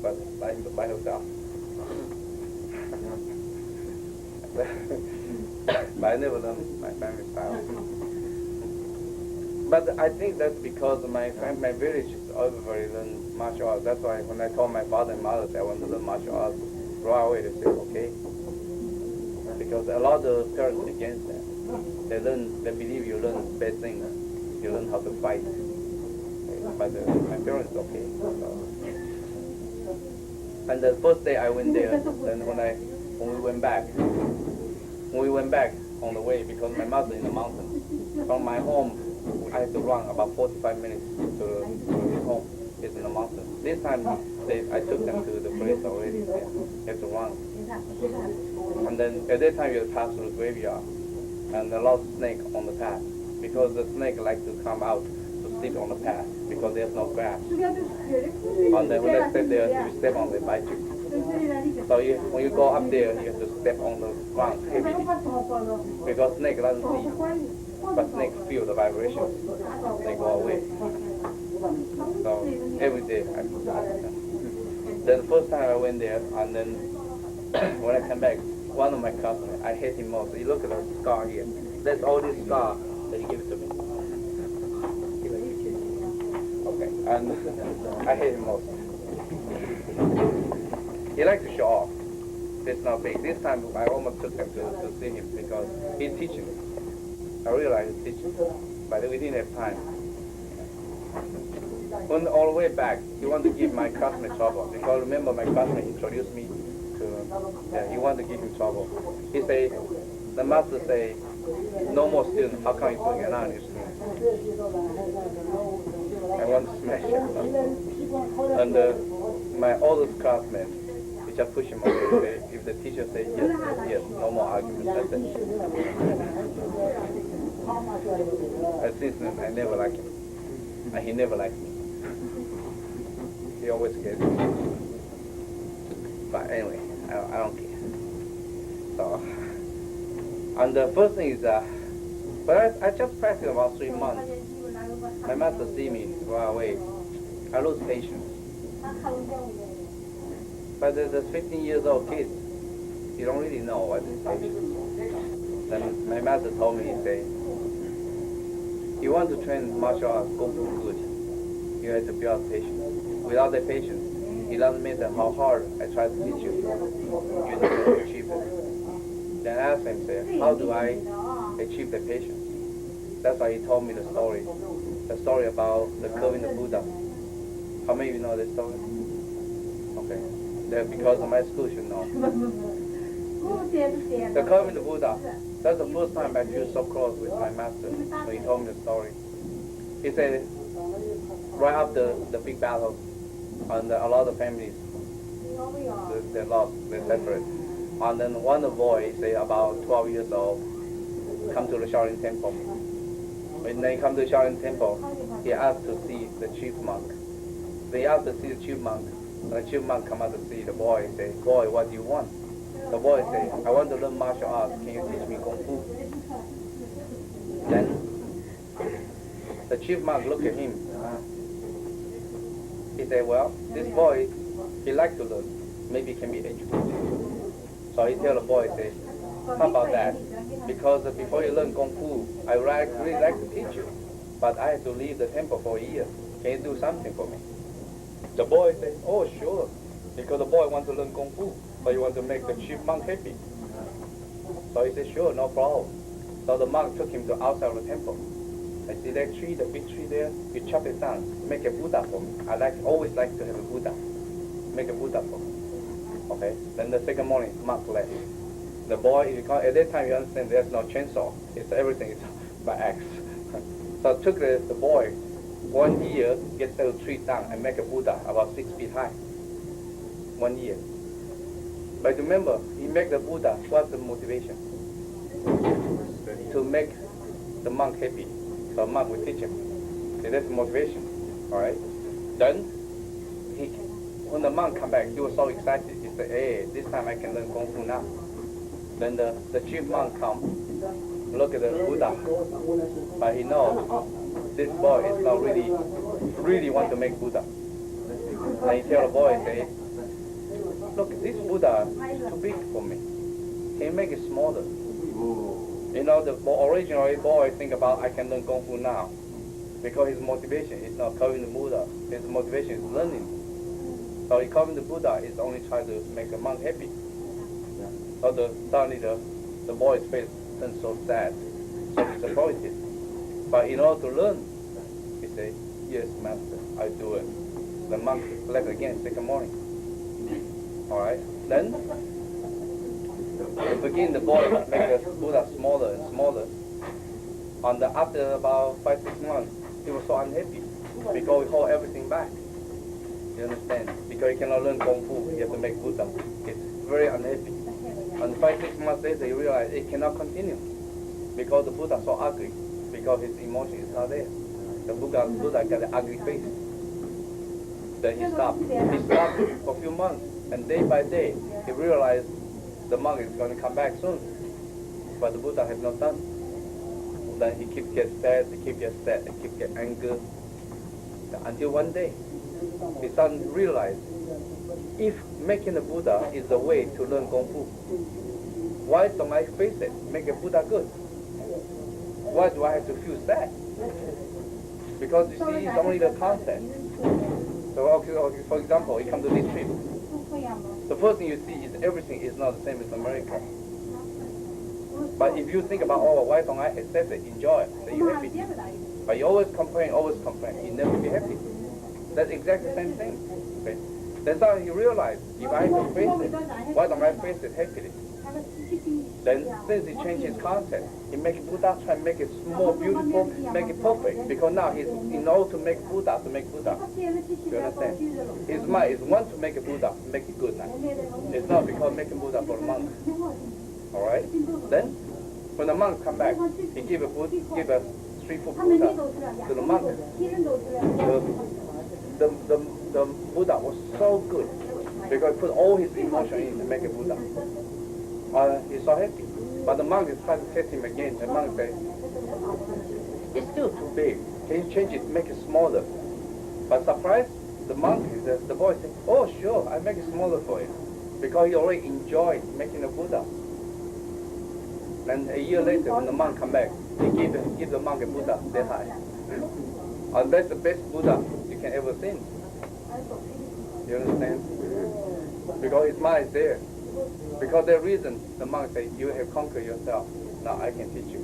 but by himself. But I never learned my family style. But I think that's because my village is everybody learn martial arts. That's why when I told my father and mother that I want to learn martial arts, right away they said okay. Because a lot of parents against that. They believe you learn bad things. You learn how to fight. But my parents okay. So. And the first day I went there, then when we went back on the way, because my mother in the mountain, from my home I had to run about 45 minutes to his home. It's in the mountain. This time I took them to the place already. They had to run. And then at that time you pass through the graveyard, and a lot of snake on the path, because the snake like to come out to sleep on the path because there's no grass. And then when they step there, you step on, they bite you. So when you go up there, you have to step on the ground heavily, because snake doesn't see you, but snakes feel the vibration. They go away. So every day I do that. Then the first time I went there, and then when I come back, one of my customers, I hate him most. You look at the scar here. That's all this scar that he gave to me. Okay, and I hate him most. He likes to show off. It's not big. This time I almost took him to see him because he's teaching me. I realized he's teaching me, but we didn't have time. When all the way back, he wanted to give my classmate trouble, because remember my classmate introduced me to, he wanted to give him trouble. He say, the master say, no more students, how come you putting an eye on your students? I want to smash him. And my oldest classmate, he just push him away. If the teacher say yes, yes, no more argument, that's it. Since then, I never liked him. And he never liked me. He always gets me. But anyway, I don't care. So, and the first thing is but I just practiced about 3 months. My master see me right away. I lose patience. But the 15 years old kids, you don't really know what is patience. Then my master told me, he said, you want to train martial arts, go for good. You have to build patience. Without the patience, it doesn't matter how hard I try to teach you, you don't achieve it. Then I asked him, say, how do I achieve the patience? That's why he told me the story about the curve in the Buddha. How many of you know this story? Okay, that because of my school should know. The curve in the Buddha. That's the first time I feel so close with my master when he told me the story. He said, right after the big battle, and a lot of families, they lost, they separate. And then one of the boys, say about 12 years old, come to the Shaolin Temple. When they come to the Shaolin Temple, he asked to see the chief monk. They asked to see the chief monk, and the chief monk come out to see the boy and say, boy, what do you want? The boy say, I want to learn martial arts, can you teach me Kung Fu? Then the chief monk looked at him. He said, well, this boy, he likes to learn. Maybe he can be educated. So he tell the boy, say, how about that? Because before you learn Kung Fu, I really like to teach you. But I have to leave the temple for a year. Can you do something for me? The boy said, oh, sure. Because the boy wants to learn Kung Fu, but he wants to make the chief monk happy. So he said, sure, no problem. So the monk took him to outside of the temple. I see that tree, the big tree there, you chop it down, make a Buddha for me. Always like to have a Buddha. Make a Buddha for me. Okay, then the second morning, monk left. The boy, at that time you understand there's no chainsaw. Everything is by axe. So it took the boy 1 year, get the tree down and make a Buddha about 6 feet high. 1 year. But remember, he make the Buddha, what's the motivation? To make the monk happy. So monk will teach him. So that's the motivation. Alright? Then, when the monk come back, he was so excited. He said, hey, this time I can learn Kung Fu now. Then the chief monk come, look at the Buddha. But he knows this boy is not really want to make Buddha. And he tell the boy, say, look, this Buddha is too big for me. Can you make it smaller? You know, the originally boy think about I can learn Kung Fu now. Because his motivation is not carving the Buddha. His motivation is learning. So he carving the Buddha is only trying to make a monk happy. So suddenly the boy's face turns so sad, so disappointed. But in order to learn, he say, yes, master, I do it. The monk left again, second morning. Alright, then to begin the boy make the Buddha smaller and smaller. And after about 5-6 months, he was so unhappy because we hold everything back. You understand? Because he cannot learn Kung Fu, he has to make Buddha. He's very unhappy. And 5-6 months later, he realized it cannot continue because the Buddha is so ugly, because his emotion is not there. The Buddha got an ugly face. Then he stopped. He stopped for a few months, and day by day, he realized the monk is going to come back soon. But the Buddha has not done. Then he keeps getting sad, he keeps getting sad, he keeps getting angry. Until one day, his son realized, if making the Buddha is the way to learn Kung Fu, why don't I face it, make a Buddha good? Why do I have to feel sad? Because you see, it's only the concept. So, okay, for example, you come to this trip. The first thing you see is everything is not the same as America. But if you think about, oh, why don't I accept it, enjoy it, then you're happy. But you always complain, you never be happy. That's exactly the same thing. Okay? Then suddenly you realize, if I have to face it, why don't I face it happily? Then since he changed his concept, he makes Buddha, try to make it more beautiful, make it perfect. Because now he's in order to make Buddha. You understand? His mind is one to make a Buddha, make it good now. It's not because making Buddha for a monk. Alright? Then, when the monk come back, he give a street food Buddha to the monk. The Buddha was so good because he put all his emotion in to make a Buddha. He's so happy. But the monk is trying to test him again. The monk says, it's still too big. Can you change it, make it smaller? But surprise, the boy said, oh sure, I make it smaller for you. Because he already enjoyed making a Buddha. And a year later, when the monk come back, he give the monk a Buddha that high. And that's the best Buddha you can ever see. You understand? Because his mind is there. Because that reason, the monk said, you have conquered yourself. Now I can teach you.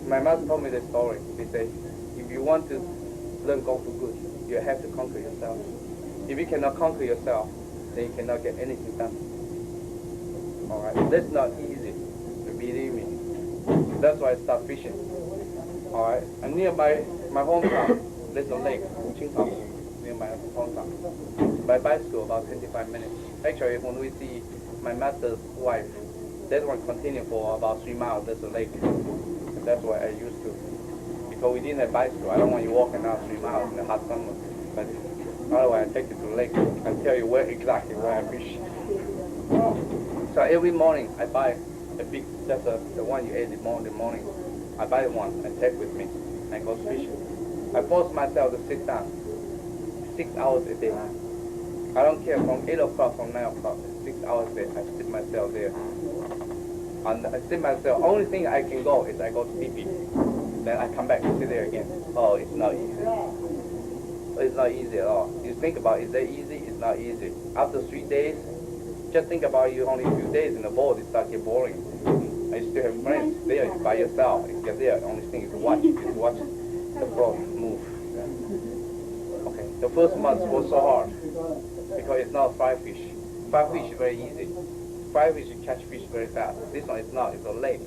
My mother told me this story. She said, if you want to learn Kung Fu good, you have to conquer yourself. If you cannot conquer yourself, then you cannot get anything done. Alright, that's not easy, believe me. That's why I start fishing. Alright, and near my hometown, there's a lake, Ching, near my hometown. By bicycle, about 25 minutes. Actually, when we see my master's wife, that one continue for about 3 miles, there's a lake. And that's what I used to. Because we didn't have bicycle, I don't want you walking out 3 miles in the hot summer. But otherwise, I take you to the lake and tell you exactly where I fish. So every morning I buy a big, that's the one you ate in the morning. I buy one and take with me and go fishing. I force myself to sit down 6 hours a day. I don't care from 8 o'clock, from 9 o'clock, 6 hours a day, I sit myself there. And I sit myself, only thing I can go is I go to TP. Then I come back and sit there again. Oh, it's not easy. It's not easy at all. You think about, is that easy? It's not easy. After 3 days, just think about you only a few days in the boat, it starts to get boring. And you still have friends there by yourself. You get there, the only thing is to watch the boat move. Okay, the first month was so hard because it's not fry fish. Fry fish is very easy. Fry fish, you catch fish very fast. This one is not, it's a lake.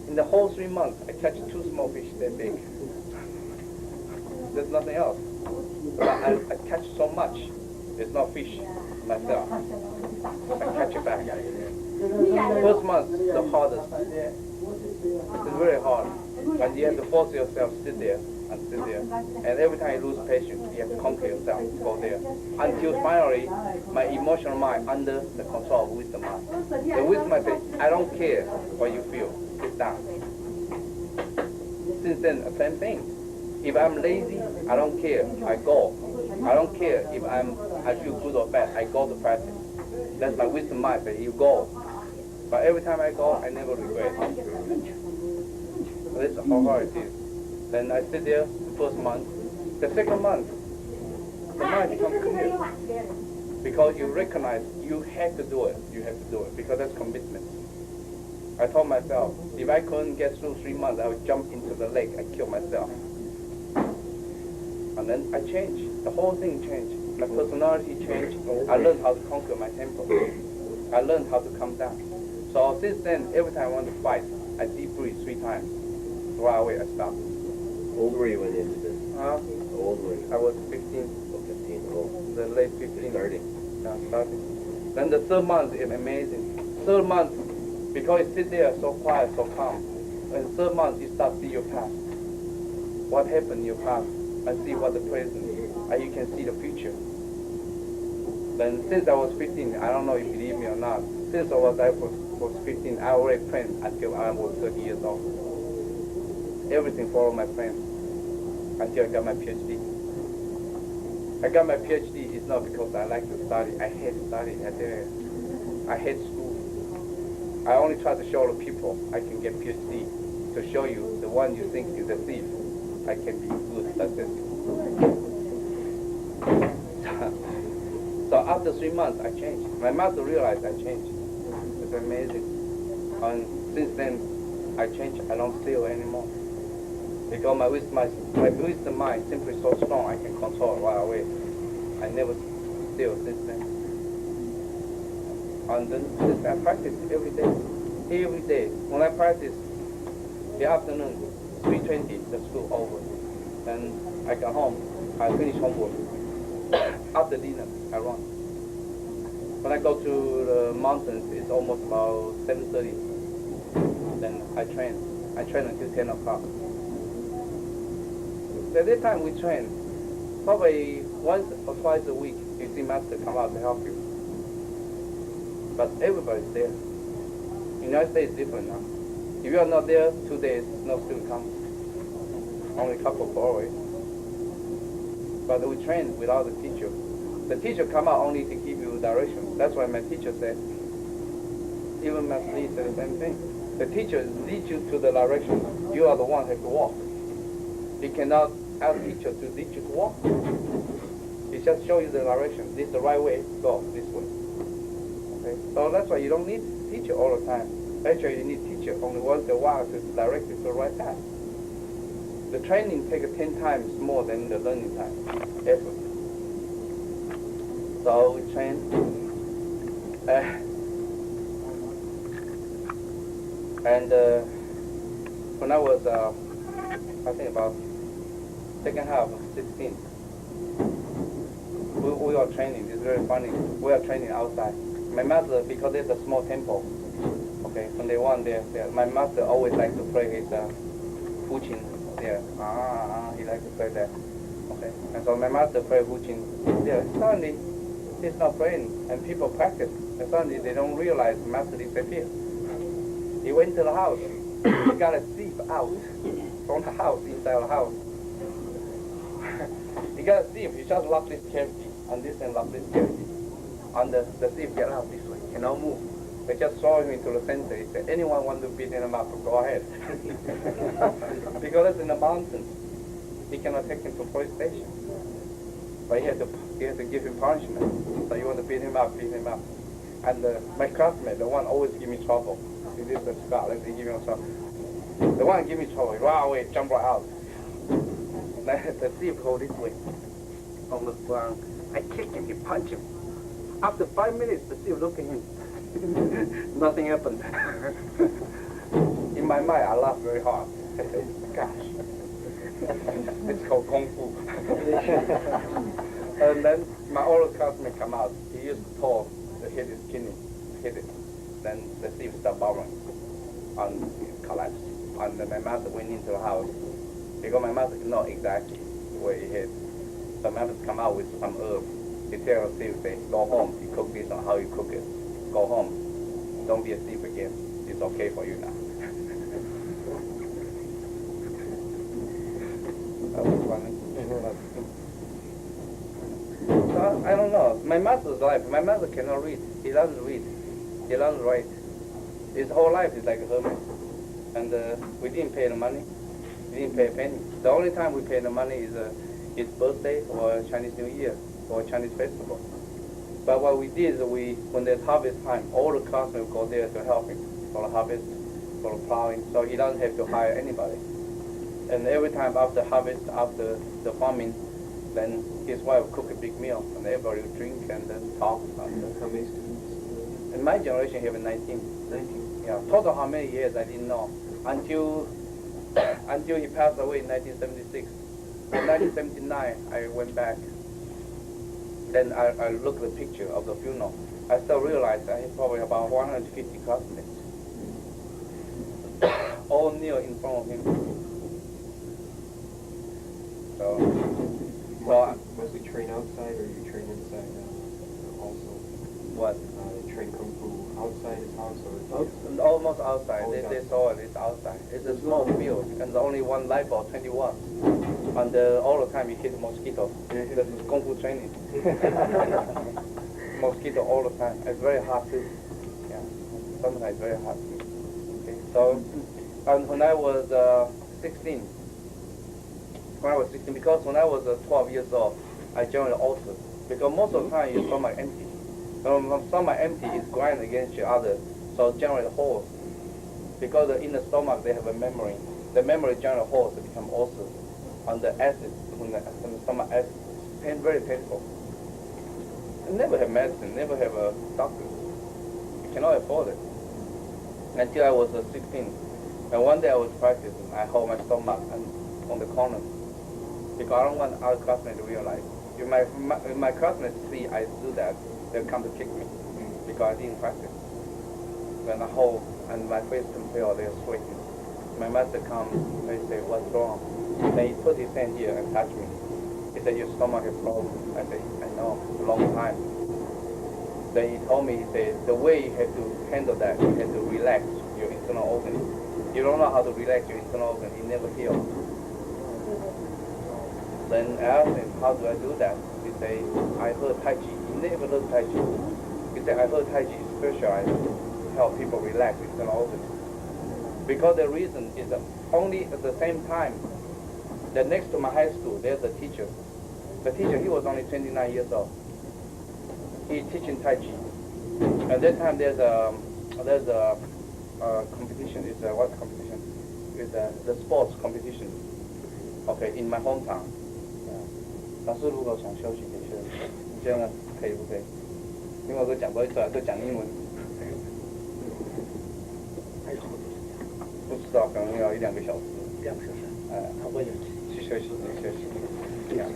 In the whole 3 months, I catch 2 small fish that big. There's nothing else. But I catch so much, it's not fish. Myself. I catch it back. First month, the hardest. It's very hard. And you have to force yourself to sit there and sit there. And every time you lose patience, you have to conquer yourself, go there. Until finally, my emotional mind under the control of wisdom mind. The wisdom mind says, I don't care what you feel, sit down. Since then, the same thing. If I'm lazy, I don't care, I go. I don't care if I feel good or bad. I go to practice. That's my wisdom mindset. You go. But every time I go, I never regret. This is how hard it is. Then I sit there the first month. The second month, the mind becomes clear. Because you recognize you have to do it. You have to do it. Because that's commitment. I told myself, if I couldn't get through 3 months, I would jump into the lake and kill myself. And then I changed. The whole thing changed. My personality changed. I learned how to conquer my temper. I learned how to calm down. So since then, every time I want to fight, I deep breathe 3 times. Right away, I stop. How old were you when you did this? How old were you? I was 15. Oh, 15. Oh. The late 15. Starting. Yeah, starting. Then the third month is amazing. Third month, because you sit there so quiet, so calm. In the third month, you start to see your past. What happened in your past, and see what the present, and you can see the future. Then since I was 15, I don't know if you believe me or not, since I was 15, I already planned until I was 30 years old. Everything followed my plan until I got my PhD. I got my PhD is not because I like to study. I hate study. I hate school. I only try to show the people I can get PhD to show you the one you think is a thief. I can be good successful. So after 3 months, I changed. My master realized I changed. It's amazing. And since then, I changed. I don't steal anymore. Because my wisdom mind is simply so strong, I can control it right away. I never steal since then. And then since I practice every day. Every day. When I practice, the afternoon, 3:20, the school over. Then I come home, I finish homework. After dinner, I run. When I go to the mountains, it's almost about 7:30. Then I train. I train until 10 o'clock. At that time we train, probably once or twice a week, you see master come out to help you. But everybody's there. United States is different now. If you are not there 2 days, no student comes. Only a couple go away. But we train without the teacher. The teacher come out only to give you direction. That's why my teacher said, even Master Lee said the same thing. The teacher leads you to the direction. You are the one who have to walk. You cannot ask teacher to lead you to walk. He just show you the direction. This is the right way, go this way. Okay? So that's why you don't need teacher all the time. Actually, you need teacher only once in a while to direct you to the right path. The training takes 10 times more than the learning time, effort. So we train. When I was, I think about second half of 16, we are training. It's very funny. We are training outside. My master, because there's a small temple, okay, from day one there, my master always likes to play his Ching there. He likes to play that. Okay. And so my master play Ching there. Suddenly, he's not playing, and people practice. And suddenly they don't realize the master disappeared. He went to the house. He got a thief out from the house, inside the house. He got a thief. He just locked this cavity, and this and locked this cavity. And the thief get out this way, cannot move. They just throw him into the center. He said, anyone want to beat him up, go ahead. Because it's in the mountains. He cannot take him to police station. But he had to give him punishment. So you want to beat him up, beat him up. And my classmate, the one always give me trouble. He lives in Scotland, he give me trouble. The one give me trouble, he right away, jump right out. The thief go this way, on the ground. I kick him, he punch him. After 5 minutes, the thief look at him. Nothing happened. In my mind, I laugh very hard. I say, gosh, it's called Kung Fu. And then my older classmate come out. He used to talk, the head is skinny, hit it. Then the thief stopped bothering and it collapsed. And then my master went into the house. Because my master didn't know exactly where he hit. So my master come out with some herb. He tell the thief, say, go home, you cook this or how you cook it. Go home. Don't be a thief again. It's okay for you now. That was funny. I don't know. My master's life. My master cannot read. He doesn't read. He doesn't write. His whole life is like a hermit. And we didn't pay the money. We didn't pay a penny. The only time we pay the money is his birthday or Chinese New Year or Chinese festival. But what we did is when there's harvest time, all the classmates go there to help him for the harvest, for the plowing. So he doesn't have to hire anybody. And every time after harvest, after the farming, then his wife cook a big meal, and everybody would drink and talk. How many students? In my generation, he was 19. 19. Yeah, total how many years I didn't know until he passed away in 1976. In 1979, I went back. Then I looked at the picture of the funeral. I still realized I had probably about 150 classmates, all kneel in front of him. So mostly train outside, or you train inside also? What? Train kung fu outside his house, or almost outside. They saw it. It's outside. It's a small field, and only one light bulb, 20 watts. And all the time you hit mosquito. This is kung fu training. Mosquito all the time. It's very hard too. Yeah, sometimes very hard too. Okay. So, and when I was 16. When I was 16, because when I was 12 years old, I joined the altar. Because most of the time your stomach empty. When stomach empty, it's grind against each other, so generate holes. Because in the stomach they have a memory. The memory generate holes to become ulcers. And the acid, when the stomach acid, very painful. I never have medicine, never have a doctor. You cannot afford it. Until I was 16. And one day I was practicing, I hold my stomach and on the corner. Because I don't want our classmates to realize. If my classmates see I do that, they'll come to kick me. Because I didn't practice. When I hold and my face can feel they're sweating. My master comes and he say, what's wrong? Then he put his hand here and touch me. He said, your stomach is problem. I said, I know, a long time. Then he told me, he said, the way you have to handle that, you have to relax your internal organ. You don't know how to relax your internal organ, it never heals. Then I asked him, how do I do that? He said, I heard Tai Chi. He never learned Tai Chi. He said, I heard Tai Chi is specialized to help people relax internal organs. Because the reason is that only at the same time, that next to my high school, there's a teacher. The teacher, he was only 29 years old. He teaching Tai Chi. At that time, there's a competition. It's what competition? It's the sports competition. Okay, in my hometown. 老师如果想休息可以休息，这样可以不可以？因为我都讲不会出来，都讲英文。不知道，可能要1-2个小时。2个小时。他会去休息，去休息。Yeah.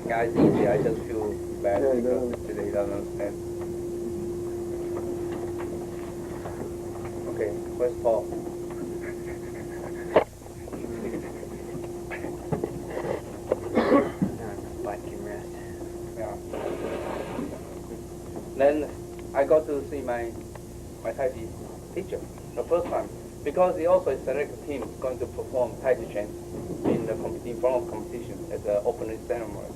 Yeah, it's easy. I just feel bad because today he doesn't understand. Okay, where's Paul? Then I got to see my Tai Chi teacher the first time because he also selected him going to perform Tai Chi chant in the in front of competition at the opening ceremony.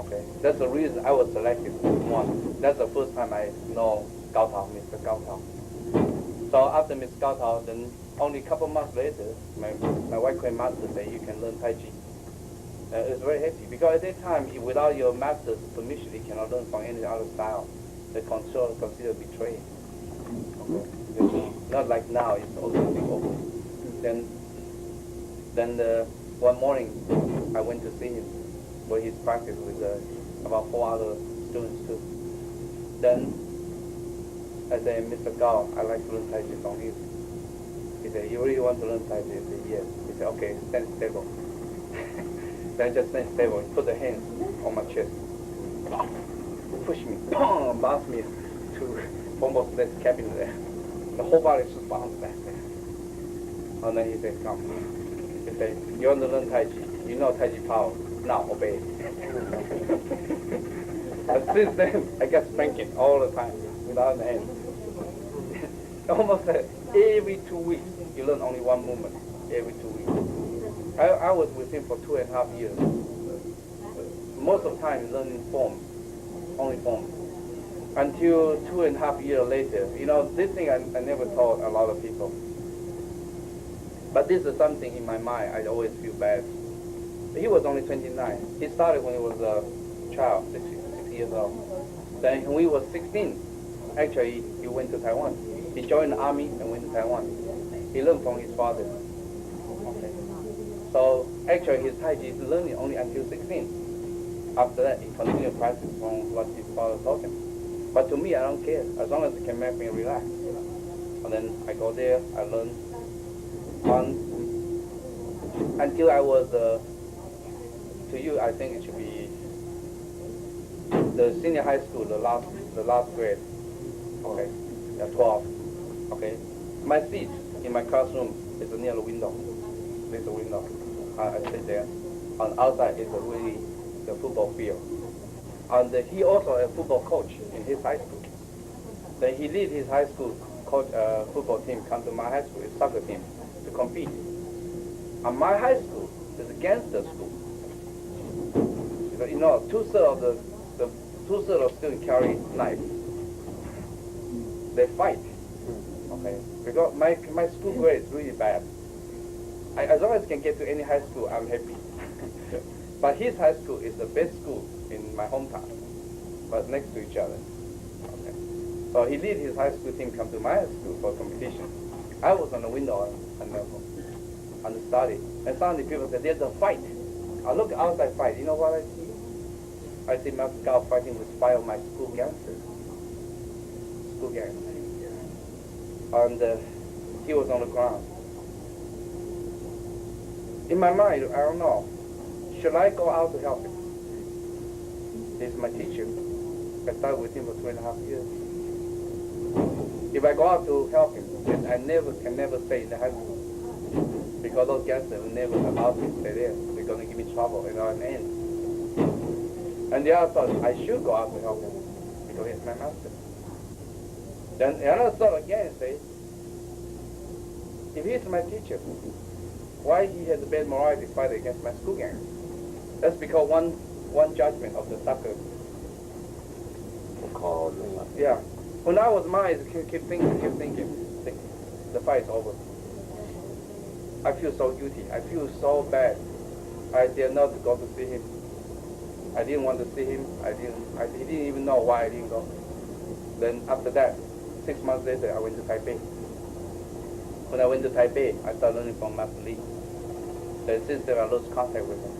Okay, that's the reason I was selected one. That's the first time I know Gao Tao, Mr. Gao Tao. So after Mr. Gao Tao, then only a couple months later, my white queen master said you can learn Tai Chi. It was very happy because at that time, without your master's permission, you cannot learn from any other style. The control considered betrayed. Okay. Not like now, it's open. Then one morning, I went to see him, where he's practiced with about 4 other students too. Then I said, Mr. Gao, I'd like to learn Tai Chi from you. He said, you really want to learn Tai Chi? I said, yes. He said, okay, stand stable. Then I just stand stable, put the hands on my chest. Push me, bounce me to almost that cabin there. The whole body just bounced back there. And then he said, come. He said, you want to learn Tai Chi? You know Tai Chi power. Now obey. And since then, I get spanking all the time without an end. Almost every 2 weeks, you learn only one movement. Every 2 weeks. I was with him for 2.5 years. Most of the time learning forms, only forms. Until 2.5 years later, you know, this thing I never taught a lot of people. But this is something in my mind, I always feel bad. He was only 29. He started when he was a child, 6 years old. Then when he was 16, actually he went to Taiwan. He joined the army and went to Taiwan. He learned from his father. Okay. So actually his Tai Chi is learning only until 16. After that, he continued practice from what his father taught him. But to me, I don't care, as long as it can make me relax. And then I go there, I learn until I was, to you, I think it should be the senior high school, the last grade. Okay, 12. Okay, my seat in my classroom is near the window. There's a window. I sit there. On the outside is really the football field. And he also a football coach in his high school. Then he lead his high school coach football team come to my high school, his soccer team, to compete. And my high school is against the school. You know, two-thirds of students carry knife. They fight. Okay, because my school grade is really bad. As long as I can get to any high school, I'm happy. But his high school is the best school in my hometown, but next to each other. Okay. So he lead his high school team come to my high school for competition. I was on the window and study. And suddenly people said, there's a fight. I look outside fight. You know what I see? I see my scout fighting with 5 of my school gangsters. School gangsters. And he was on the ground. In my mind, I don't know. Should I go out to help him? He's my teacher. I started with him for 2.5 years. If I go out to help him, then I can never stay in the high school. Because those gangsters will never allow me to stay there. They're going to give me trouble and I'll end. And the other thought, I should go out to help him because he's my master. Then another thought again says, if he's my teacher, why he has a bad morality to fight against my school gang? That's because one judgment of the soccer. Yeah. When I was mine, keep thinking, the fight is over. I feel so guilty. I feel so bad. I dare not go to see him. I didn't want to see him. He didn't even know why I didn't go. Then after that, 6 months later, I went to Taipei. When I went to Taipei, I started learning from Master Lee. Then since then, I lost contact with him.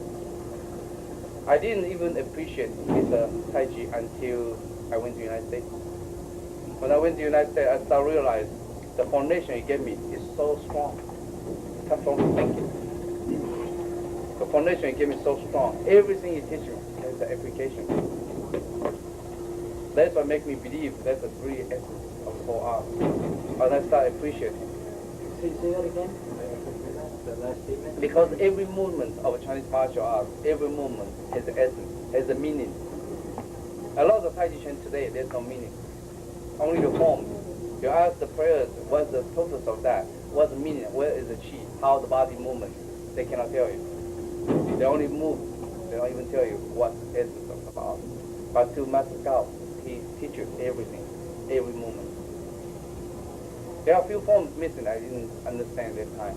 I didn't even appreciate his Tai Chi until I went to the United States. When I went to the United States, I started to realize the foundation he gave me is so strong. It comes from thinking. The foundation he gave me is so strong. Everything he teaches me has an application. That's what makes me believe that's the three essence of the whole art. And I start appreciating. Say that again? The last statement? Because every movement of Chinese martial arts, every movement has an essence, has a meaning. A lot of Tai Chi Chuan today, there's no meaning. Only the form. You ask the players, what's the purpose of that? What's the meaning? Where is the chi? How the body movement? They cannot tell you. They only move. They don't even tell you what the essence of the art. But to Master Gao, he teaches everything, every movement. There are a few forms missing I didn't understand that time.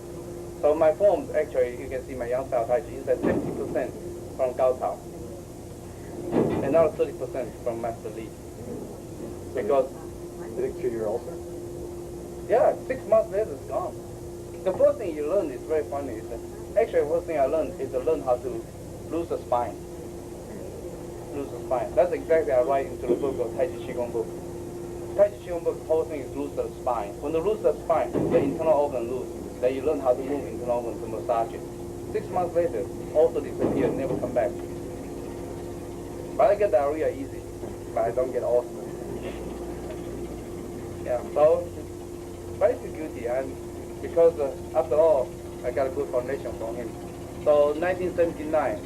So my forms, actually, you can see my Yang style Tai Chi is at 70% from Gao Tao. Another 30% from Master Lee. Because did it cure your ulcer? yeah, 6 months later it's gone. The first thing you learn is very funny. Actually, the first thing I learned is to learn how to lose the spine. Lose the spine. That's exactly I write into the book of Tai Chi Qigong book. Tai Chi Qigong book, the whole thing is lose the spine. When you lose the spine, the internal organ lose. Then you learn how to move internal organ to massage it. 6 months later, also disappear, never come back. But I get diarrhea easy, but I don't get ulcer. Yeah, so I feel guilty, and because after all, I got a good foundation from him. So 1979,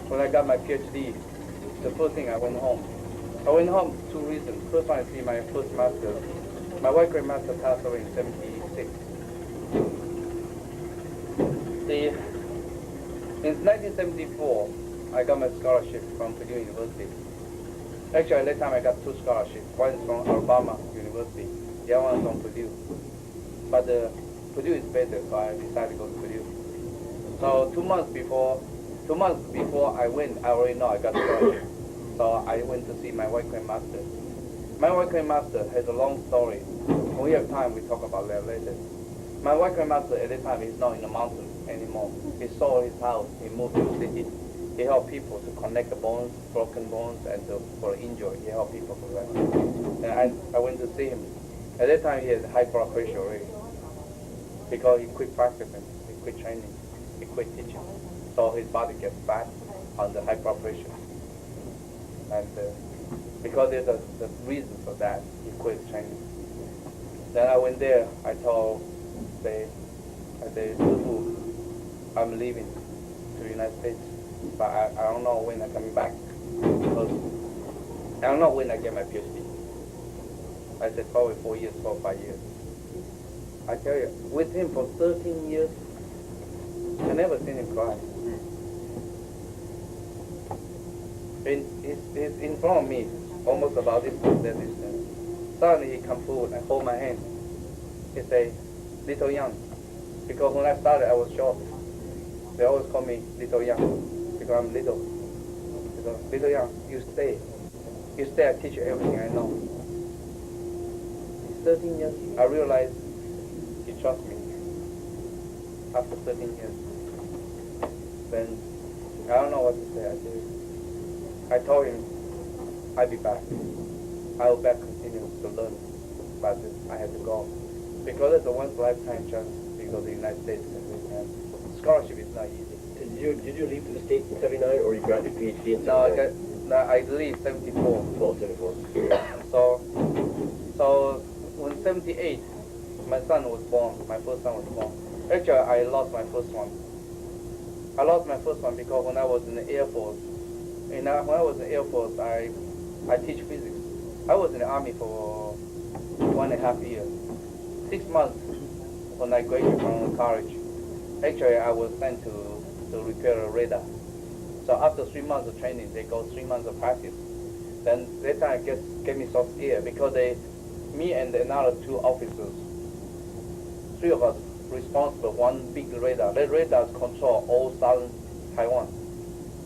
when I got my PhD, the first thing I went home. I went home for 2 reasons. First one, I see my first master. My white grade master passed away in 76. In 1974, I got my scholarship from Purdue University. Actually, at that time I got 2 scholarships. One is from Alabama University, the other one is from Purdue. But Purdue is better, so I decided to go to Purdue. So 2 months before I went, I already know I got a scholarship. So I went to see my white crane master. My white crane master has a long story. When we have time, we talk about that later. My white crane master at that time is not in the mountains anymore. He sold his house, he moved to the city. He helped people to connect the bones, broken bones, and for the injury. He helped people for that. And I went to see him. At that time, he had high blood pressure already. Because he quit practicing, he quit training, he quit teaching. So his body gets bad on the high blood pressure. And because there's the reason for that, he quit training. Then I went there, I said, Sifu, I'm leaving to the United States. But I don't know when I'm coming back. Because I don't know when I get my PhD. I said probably 4 years, 4 or 5 years. I tell you, with him for 13 years, I never seen him cry. He's in front of me, almost about this distance. Suddenly he come forward and hold my hand. He say, Little Young. Because when I started, I was short. They always call me Little Young. Because I'm little. Because Little Young, you stay. You stay, I teach you everything I know. In 13 years, I realized he trusts me. After 13 years. Then, I don't know what to say. I told him, I'll be back. I will back continue to learn. But I had to go. Because it's a once-lifetime chance to go to the United States. And scholarship is not easy. Did you leave for the States in 79, or you got your PhD in 79? No, I leave 74. Oh, 74. So when 78, my son was born. My first son was born. Actually, I lost my first one. I lost my first one because when I was in the Air Force, when I was in the Air Force, I teach physics. I was in the Army for 1.5 years. 6 months when I graduated from college. Actually, I was sent to repair a radar. So after 3 months of training, they go 3 months of practice. Then that time get me so scared because me and another 2 officers, 3 of us responsible for one big radar. That radar control all southern Taiwan.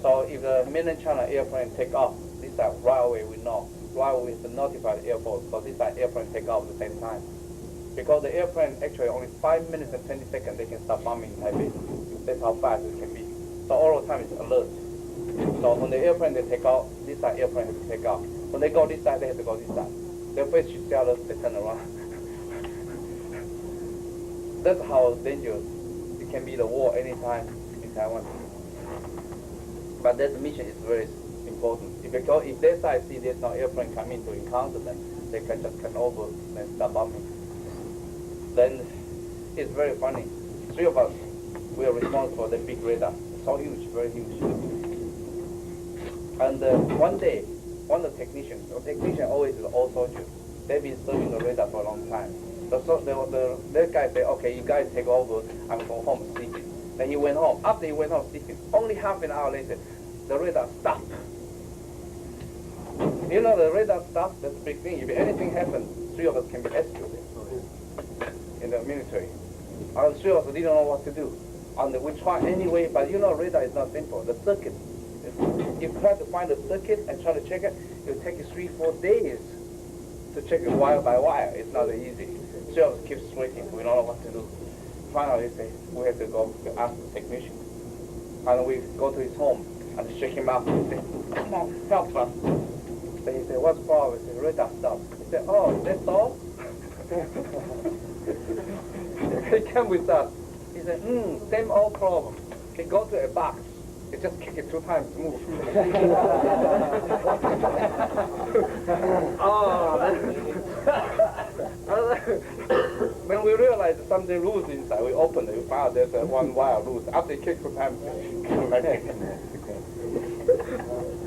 So if the mainland China airplane take off, this side right away we know. Right away we notify the Air Force, so this side airplane take off at the same time. Because the airplane actually only 5 minutes and 20 seconds they can start bombing Taipei. That's how fast it can be. So all the time it's alert. So when the airplane they take off, this side airplane has to take off. When they go this side, they have to go this side. They face each other, they turn around. That's how dangerous it can be, the war anytime in Taiwan. But that mission is very important. Because if their side see there's no airplane coming to encounter them, they can just come over and start bombing. Then it's very funny. 3 of us, we are responsible for that big radar. So huge, very huge. And one day, one of the technicians always is an old soldier. They've been serving the radar for a long time. That guy said, okay, you guys take over, I'm going home sleeping. Then he went home. After he went home sleeping, only half an hour later, the radar stopped. You know, the radar stopped, that's a big thing. If anything happens, 3 of us can be executed in the military. And 3 of us didn't know what to do. And we try anyway, but you know, radar is not simple. The circuit, if you try to find the circuit and try to check it, it will take you 3-4 days to check it wire by wire. It's not easy. 3 of us keep sweating. We don't know what to do. Finally, we have to go to ask the technician. And we go to his home and shake him up and say, come on, help us. Then he said, what's the problem? He said, radar stopped. He said, oh, that's all? He came with us. He said, same old problem. He go to a box. He just kick it 2 times, move. When we realized something loose inside, we opened it. We found there's one wire loose. After he kicked 2 times, come back in.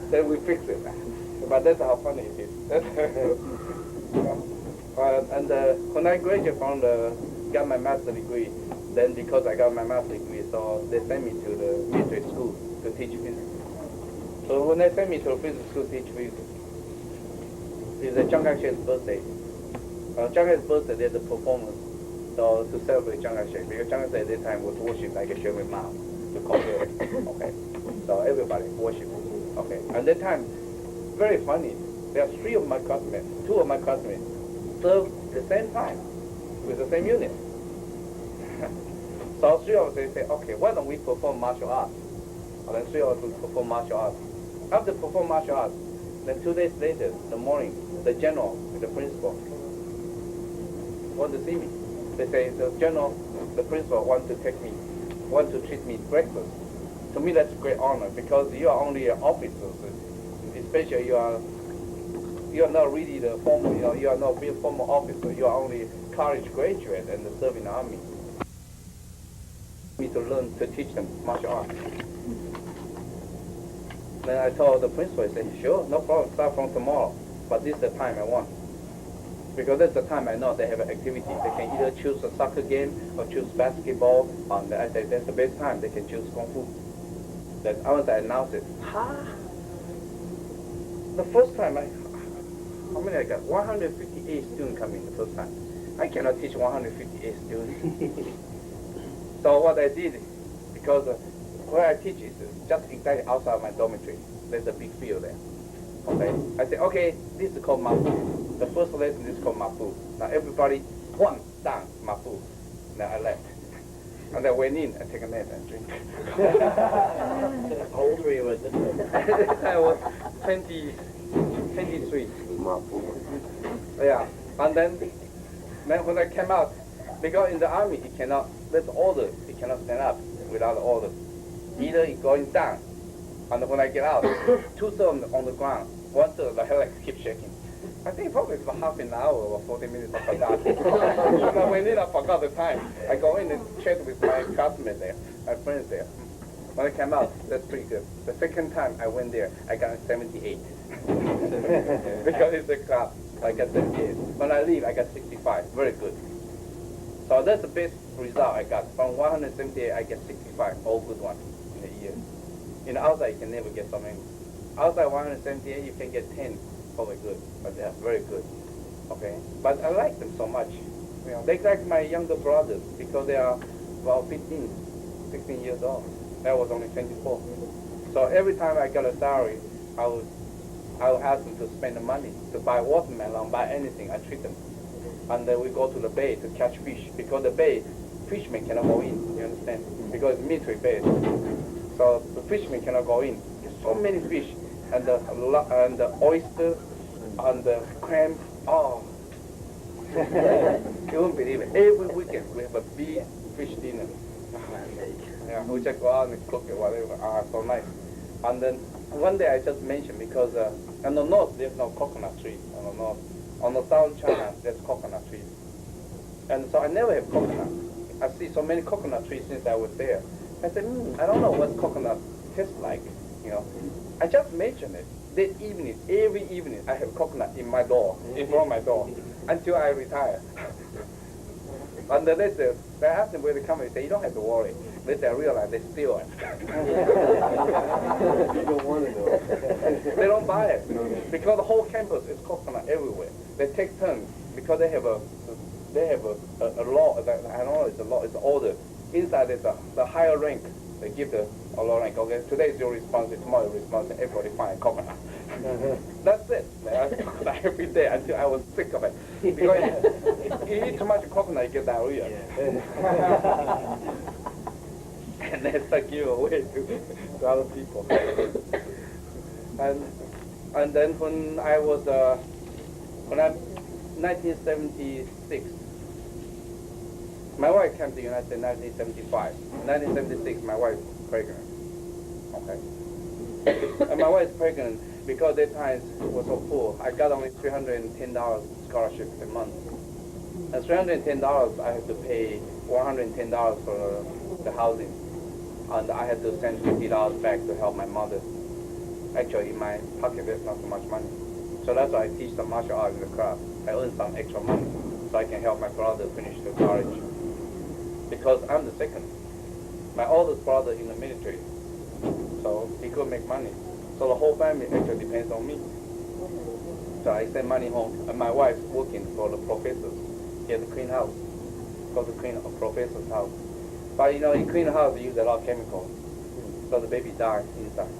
Then we fixed it. But that's how funny it is. And when I graduated got my master's degree, then because I got my master's degree, so they sent me to the military school to teach physics. So when they sent me to the physics school to teach physics, it's Chiang Kai-shek's birthday. Chiang Kai-shek's birthday, there's a performance so to celebrate Chiang Kai-shek, because Chiang Kai-shek at that time was worshipped like a Sherman Mao to compare. Okay, so everybody worshipped. Okay, at that time, very funny. There are two of my classmates served the same time with the same unit. So three of us, they say, okay, why don't we perform martial arts? And then three of us will perform martial arts. After perform martial arts, then 2 days later, the morning, the general and the principal want to see me. They say, the general, the principal want to treat me breakfast. To me, that's a great honor, because you are only an officer, especially you are not really the formal, you are not real formal officer. You are only college graduate and serve in the army. Me to learn to teach them martial arts. Then I told the principal, I said, sure, no problem, start from tomorrow. But this is the time I want. Because that's the time I know they have an activity. They can either choose a soccer game or choose basketball. And I said, that's the best time. They can choose Kung Fu. Then once I announced it, the first time how many I got? 158 students coming the first time. I cannot teach 158 students. So what I did, because where I teach is just exactly outside my dormitory. There's a big field there. Okay. I said, okay, this is called Mafu. The first lesson is called Mafu. Now everybody, one, down, Mafu. Now I left. And I went in and take a nap and drink. How old were you at this time? I was 23. Yeah. And then when I came out, because in the army, he cannot, there's order, he cannot stand up without order. Either he's going down, and when I get out, 2/3 on the ground, 1/3 the head keeps shaking. I think probably it's about half an hour or 40 minutes, I forgot. When I went in, I forgot the time. I go in and chat with my classmates there, my friends there. When I came out, that's pretty good. The second time I went there, I got 78. Because it's a class, I got 78. When I leave, I got 65. Very good. So that's the best result I got. From 178, I get 65. All good ones in a year. In the outside, you can never get so many. Outside 178, you can get 10. Probably good, but they are very good. Okay, but I like them so much. They like my younger brothers because they are about 15, 16 years old. I was only 24. So every time I got a salary, I would ask them to spend the money to buy watermelon, buy anything. I treat them, and then we go to the bay to catch fish because the bay, fishermen cannot go in. You understand? Because it's military base, so the fishermen cannot go in. There's so many fish. And the oyster and the clam, oh. You won't believe it. Every weekend we have a big fish dinner. Yeah, we just go out and cook it, whatever. So nice. And then one day I just mentioned because on the north there's no coconut tree. On the north, on the south China there's coconut trees. And so I never have coconut. I see so many coconut trees since I was there. I said, I don't know what coconut tastes like, I just mentioned it. That evening, every evening, I have coconut in my door, in front of my door, until I retire. And then they asked them where they come, they say, you don't have to worry. Later I realize they steal it. You don't want to know. They don't buy it. Because the whole campus is coconut everywhere. They take turns, because they have a law, I don't know, it's a law, it's an order. Inside is the higher rank. They give the low rank, okay, today is your responsibility, tomorrow your responsibility, everybody find coconut. That's it. Man. I eat coconut every day until I was sick of it. Because you eat too much coconut, you get diarrhea. And they start giving away to other people. And then when I was, 1976, my wife came to the United States in 1975. In 1976, my wife was pregnant. Okay. And my wife was pregnant because that time was so poor. I got only $310 scholarship a month. And $310, I had to pay $110 for the housing. And I had to send $50 back to help my mother. Actually, in my pocket, there's not so much money. So that's why I teach some martial arts in the class. I earn some extra money so I can help my brother finish the college. Because I'm the second. My oldest brother in the military, so he could make money. So the whole family actually depends on me. So I send money home, and my wife working for the professors. He has to clean house, go to clean a professor's house. But you know, in clean house, you use a lot of chemicals, so the baby dies inside.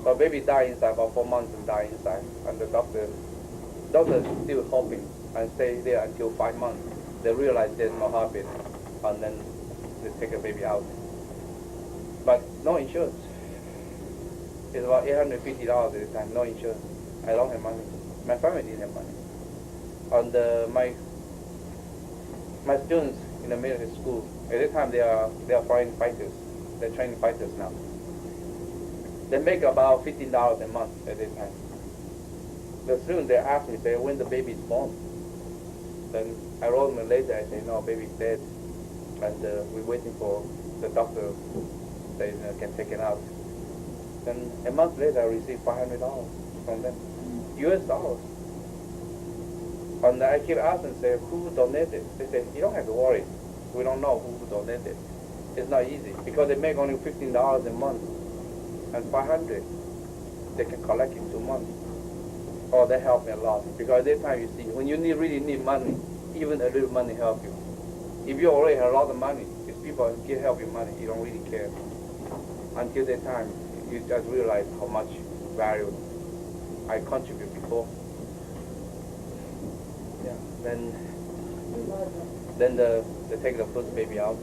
So baby died inside, about 4 months and died inside, and the doctor still hoping and stay there until 5 months. They realize there's no heartbeat, and then they take the baby out. But no insurance. It's about $850 at the time, no insurance. I don't have money. My family didn't have money. And my students in the military school, at that time they are foreign fighters. They're training fighters now. They make about $15 a month at that time. The students, they ask me, say, when the baby is born. Then I wrote them later, I say, no, baby's dead. And we're waiting for the doctor that can take it out. Then a month later, I received $500 from them, US dollars. And I keep asking, say, who donated? They say, you don't have to worry. We don't know who donated. It's not easy because they make only $15 a month and $500. They can collect in 2 months. Oh, that helped me a lot because at that time, you see, when you really need money, even a little money help you. If you already have a lot of money, if people can help you money, you don't really care. Until that time, you just realize how much value I contribute before. Yeah. Then they take the first baby out.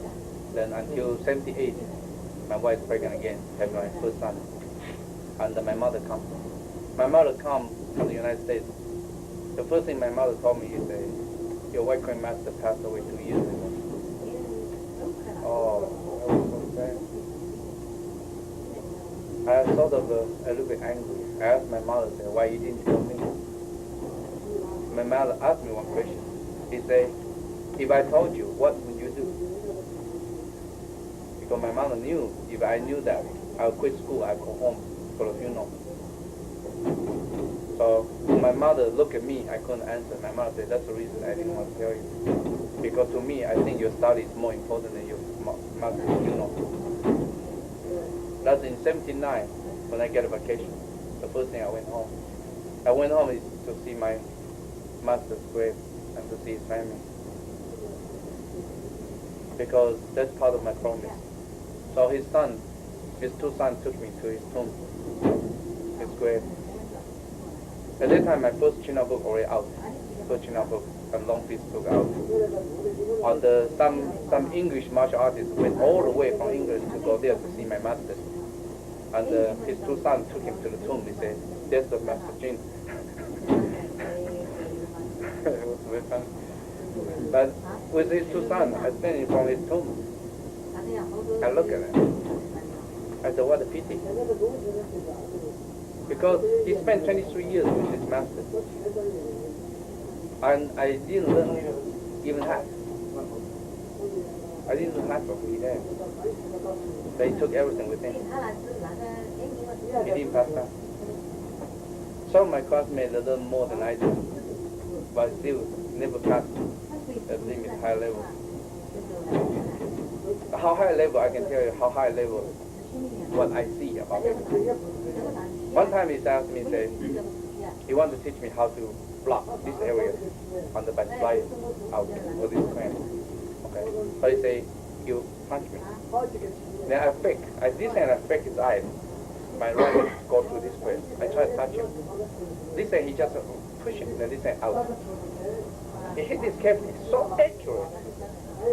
Then until 78, my wife's pregnant again, have my first son. And my mother comes. My mother comes from the United States. The first thing my mother told me is, your white crane master passed away 2 years ago. Oh, that was so sad. I was sort of a little bit angry. I asked my mother, why you didn't tell me? My mother asked me one question. He said, if I told you, what would you do? Because my mother knew, if I knew that, I would quit school, I'd go home for the funeral. So when my mother looked at me, I couldn't answer. My mother said, that's the reason I didn't want to tell you. Because to me, I think your study is more important than your master's funeral. That's in 79 when I get a vacation. The first thing I went home. I went home is to see my master's grave and to see his family. Because that's part of my promise. So his two sons took me to his tomb, his grave. At that time, my first China book already out. First China book and long piece book out. And some English martial artists went all the way from England to go there to see my master. And his two sons took him to the tomb. They said, "There's the Master Ching." It was very funny. But with his two sons, I standing from his tomb. I look at it. I said, what a pity. Because he spent 23 years with his master. And I didn't learn even half. I didn't learn half of what he had. So he took everything with him. He didn't pass that. Some of my classmates learned more than I did, but still never passed the limit high level. How high level, I can tell you how high level what I see about it. One time he asked me, say, he wanted to teach me how to block this area on the back fly out for this crane. Okay. So he say, you punch me. Then I fake. This hand I fake his eye. My right hand go through this way. I try to touch him. This hand he just push him, then this hand out. He hit this cavity so accurate.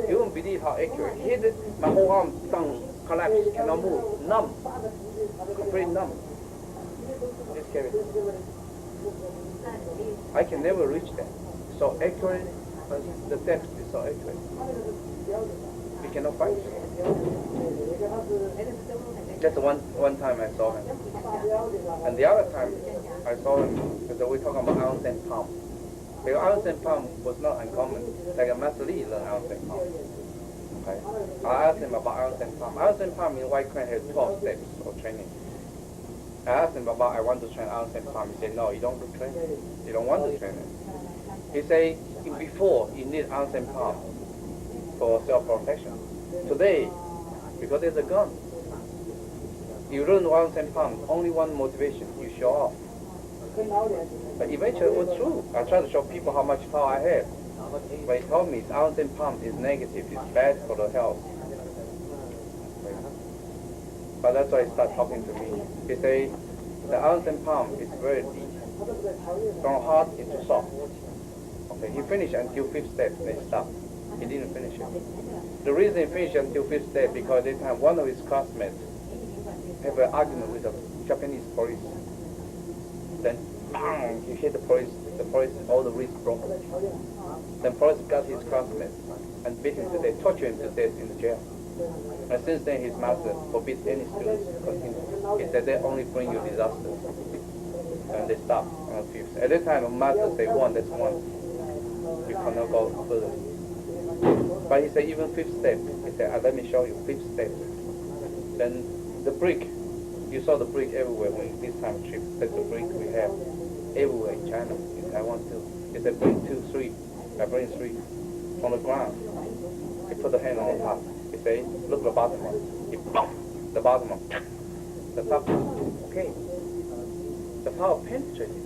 You won't believe how accurate. He hit it, my whole arm tongue collapsed, cannot move, numb. Completely numb. This cavity. I can never reach that. So accurate, but the depth is so accurate. We cannot fight. Just one time I saw him. And the other time I saw him, because we're talking about Aung San Palm. Because Aung San Palm was not uncommon. Like a Master Lee learned Aung San Palm. Okay. I asked him about Aung San Palm. Aung San Palm in White Crane has 12 steps of training. I asked him about I want to train Aung San Palm. He said, no, you don't train it. You don't want to train it. He said, before you need Aung San Palm for self-protection. Today, because there's a gun. You learn 110 pounds, only one motivation, you show off. But eventually it was true. I tried to show people how much power I have. But he told me 110 pounds is negative, it's bad for the health. But that's why he started talking to me. He said, the 110 pounds is very deep, from hard into soft. Okay, he finished until 5th step, then he stopped. He didn't finish it. The reason he finished until 5th step because this time one of his classmates have an argument with a Japanese police. Then bang, he hit the police, all the wrists broke. Then police got his classmate and beat him to death, torture him to death in the jail. And since then his master forbids any students to continue. He said they only bring you disasters. And they stopped on 5th. At that time the master said one, that's one. You cannot go further. But he said even 5th step. He said, let me show you 5th step. Then the brick, you saw the brick everywhere when this time trip. That's the brick we have everywhere in China, in Taiwan too. He said bring 2, 3. I bring 3 from the ground. He put the hand on the top. He said, look the bottom one. He bump the bottom one. The top. Okay. The power penetrated.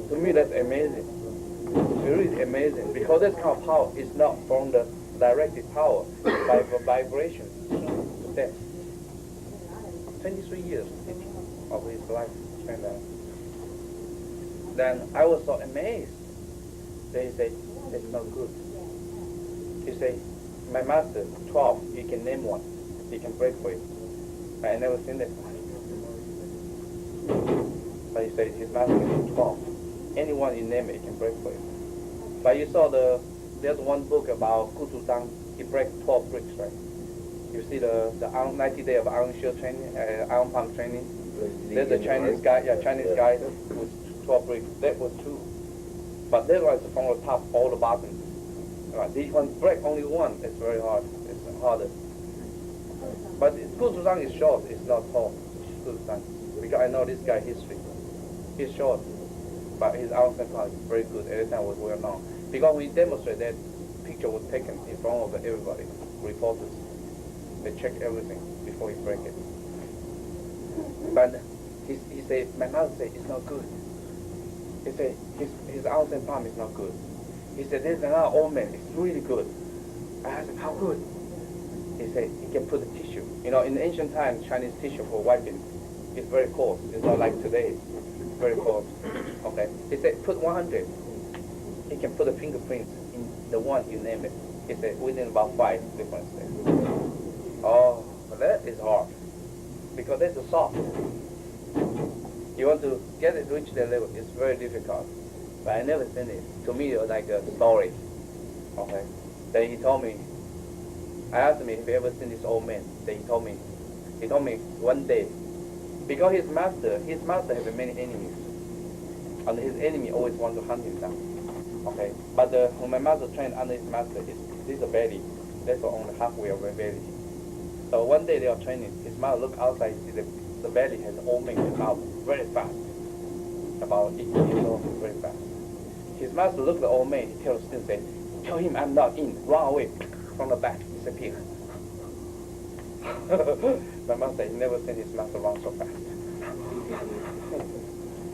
To me that's amazing. Really amazing, because this kind of power is not from the directed power by vibration to death. 23 years of his life spent there. Then I was so amazed. Then he said, that's not good. He said, my master, 12, he can name one. He can break for it. I never seen that. But he said, his master is 12. Anyone you name it, he can break for it. But you saw there's one book about Kutuzang. He breaks 12 bricks, right? You see the 90 day of Iron Shield training, Iron Palm training. There's a Chinese guy, Chinese guy with 12 bricks. That was true. But that was from the top, all the bottom. Right? He can break only one. It's very hard. It's harder. But Kutuzang is short. It's not tall. Kutuzang, because I know this guy history. He's short, but his Iron Palm is very good. At the time was well known. Because when he demonstrated, that picture was taken in front of everybody, reporters. They check everything before he break it. But he said, my mother said it's not good. He said his ounce and palm is not good. He said there's another old man, it's really good. I asked him, how good? He said he can put the tissue. You know, in ancient times, Chinese tissue for wiping is very coarse. It's not like today. It's very coarse. Okay. He said put 100. He can put the fingerprints in the one you name it. He said within about 5 different steps. Oh, but that is hard. Because that's a soft. You want to get it, reach that level, it's very difficult. But I never seen it. To me, it was like a story. Okay. Then he told me, I asked him if he ever seen this old man. Then he told me one day, because his master has many enemies. And his enemy always wants to hunt him down. Okay. But when my master trained under his master, this is a belly. That's only halfway of a belly. So one day they are training. His master look outside, see the belly has an old man come out very fast. About 18 years old, very fast. His master looked at the old man, he tells the student, say, tell him I'm not in, run away from the back, disappear. My master, he never seen his master run so fast.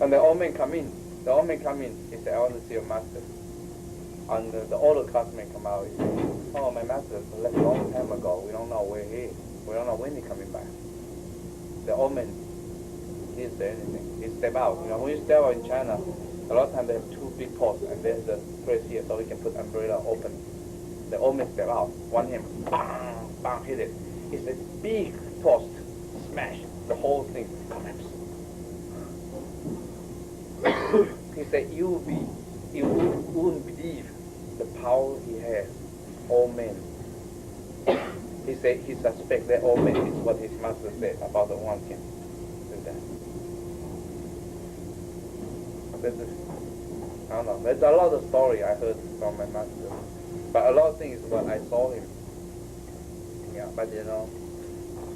And the old man come in, he said, I want to see your master. And the older classman come out, he said, oh, my master left a long time ago, we don't know where he is. We don't know when he's coming back. The old man didn't say anything. He stepped out. You know, when you step out in China, a lot of times they have 2 big posts, and there's a place here so we can put umbrella open. The old man stepped out, one hand, bang, bang, hit it. It's a big post, smash, the whole thing collapsed. He said, you wouldn't believe the power he has, old man. He said he suspects that old man is what his master said about the one thing. I don't know. There's a lot of story I heard from my master, but a lot of things is what I saw him. Yeah, but you know,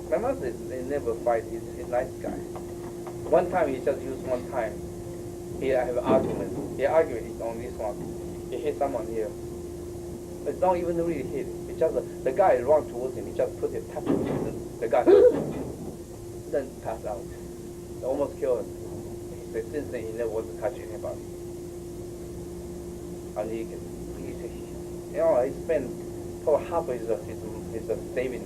my master he never fight. He's a nice guy. One time he just used one time. He have an argument. He argued on this one. He hit someone here. It's not even really hit. He the guy run towards him. He just put it, touch him. The guy then pass out. Almost killed him. He said since then he never wants to touch anybody. And he spent probably half of his saving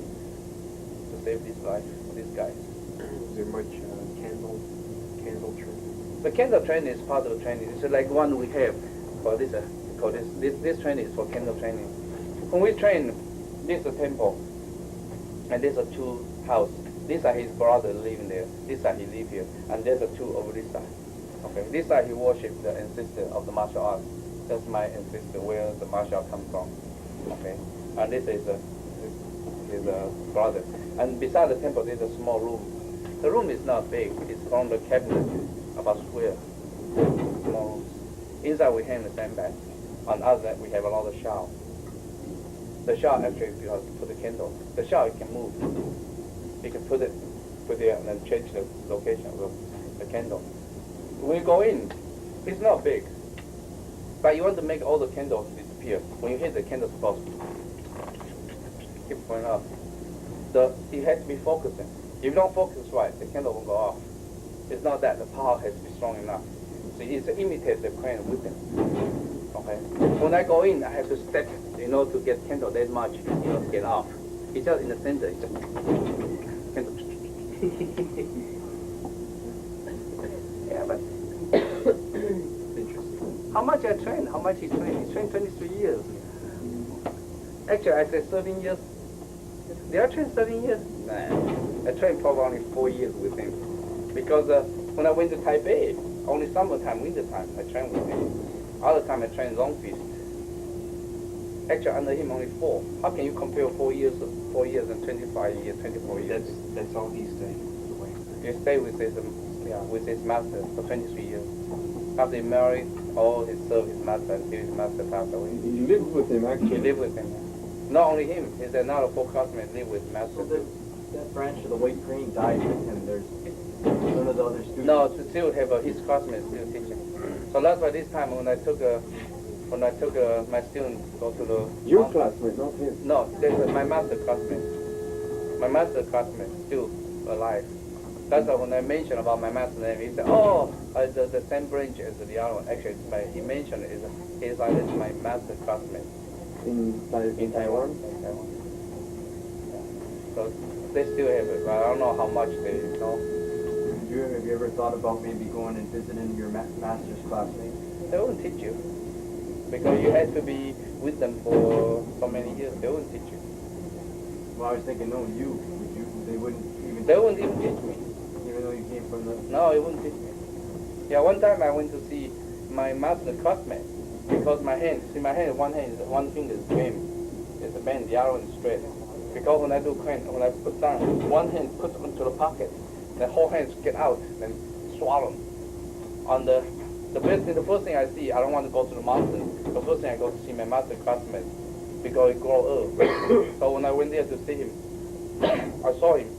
to save this life for this guy. Is there much candle training? The candle training is part of the training. It's like one we have for this. This training is for candle training. When we train, this is a temple, and these are two houses. This side his brother living there. This side he live here, and there's a two over this side. Okay, this side he worship the ancestor of the martial arts. That's my ancestor, where the martial art comes from. Okay, and this is his brother. And beside the temple, there's a small room. The room is not big. It's from the cabinet, about square. Small rooms. Inside we hang the sandbag. On other side we have another shower. The shower actually you have to put the candle. The shower you can move. You can put there and then change the location of the candle. When you go in, it's not big. But you want to make all the candles disappear. When you hit the candle spot, keep going up. It has to be focusing. If you don't focus right, the candle will go off. It's not that the power has to be strong enough. So it's to imitate the crane with them. Okay. When I go in, I have to step, to get candle that much, get off. It's just in the center. It's just candle. Yeah, but how much I train? How much he trained? He trained 23 years. Actually, I said 13 years. Did I train 13 years? Nah. I trained probably only 4 years with him. Because when I went to Taipei, only summertime, wintertime, I trained with him. Other time I trained long fist. Actually, under him only 4. How can you compare 4 years and 25 years, 24 years? That's all he stayed away. He stayed with his master for 23 years. After he married, he served his master until his master passed away. You lived with him, actually? He lived with him. Not only him, there's another 4 classmates live with master too. That branch of the White Crane died with him. There's none of the other students. No, to still have his classmates still teaching. So that's why this time when I took my students go to the your classmate, not his. No, there's my master classmate. My master classmate still alive. That's why when I mentioned about my master's name, he said, the same branch as the other one. Actually, he mentioned it's my master classmate. In Taiwan? In Taiwan. Yeah. So they still have it, but I don't know how much they know. Have you ever thought about maybe going and visiting your master's classmates? They won't teach you. Because you had to be with them for so many years. They won't teach you. Well, I was thinking, knowing you, they wouldn't even teach me. Even though you came from the... No, it wouldn't teach me. Yeah, one time I went to see my master classmate. Because one finger is bent. It's a bend, the other one is straight. Because when I do crane, when I put down, one hand puts into the pocket, the whole hand get out, then swallow. On the first thing I see, I don't want to go to the mountain. The first thing I go to see my master classmate because he grow up. So when I went there to see him, I saw him.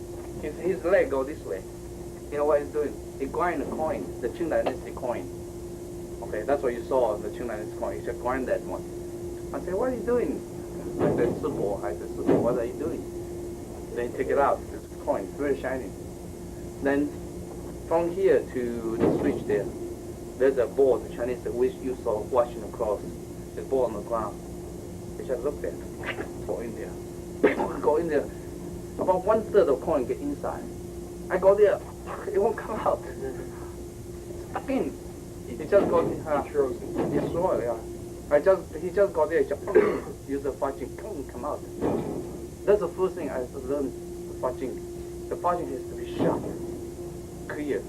His leg go this way. You know what he's doing? He grind the coin, the Ching dynasty coin. Okay, that's what you saw the Ching dynasty coin. He just grind that one. I said, what are you doing? I said, Supo. What are you doing? Then he take it out. It's a coin, very shiny. Then from here to the switch there's a board, the Chinese which you saw washing across. The board on the ground. They just look there. Go in there. Go in there. About 1/3 of coin get inside. I go there. It won't come out. It's stuck in. He just got it. It's raw, yeah. He just got there. Just use the fudging. Come out. That's the first thing I learned. The fudging. The fudging has to be sharp, clear.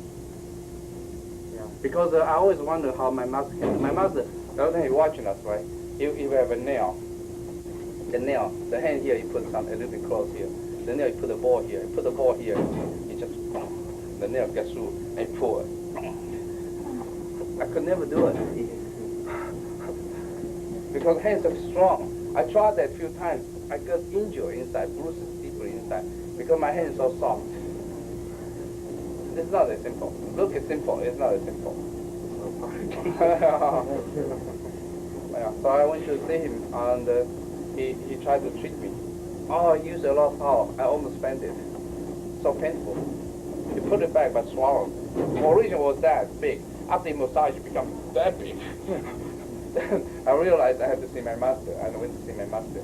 Because I always wonder how my master can. My master, the other time he's watching us, right? If you have a nail, the hand here, you put a little bit close here. The nail, you put the ball here. You put the ball here, you just, the nail gets through and you pull it. I could never do it. Because hands are strong. I tried that a few times. I got injured inside, bruises deeper inside, because my hand is so soft. It's not that simple. Look, it's simple. It's not as simple. Yeah, so I went to see him, and he tried to treat me. Oh, I used a lot of power. I almost spent it. So painful. He put it back but swallowed. Originally was that big. After the massage, it became that big. I realized I had to see my master. I went to see my master.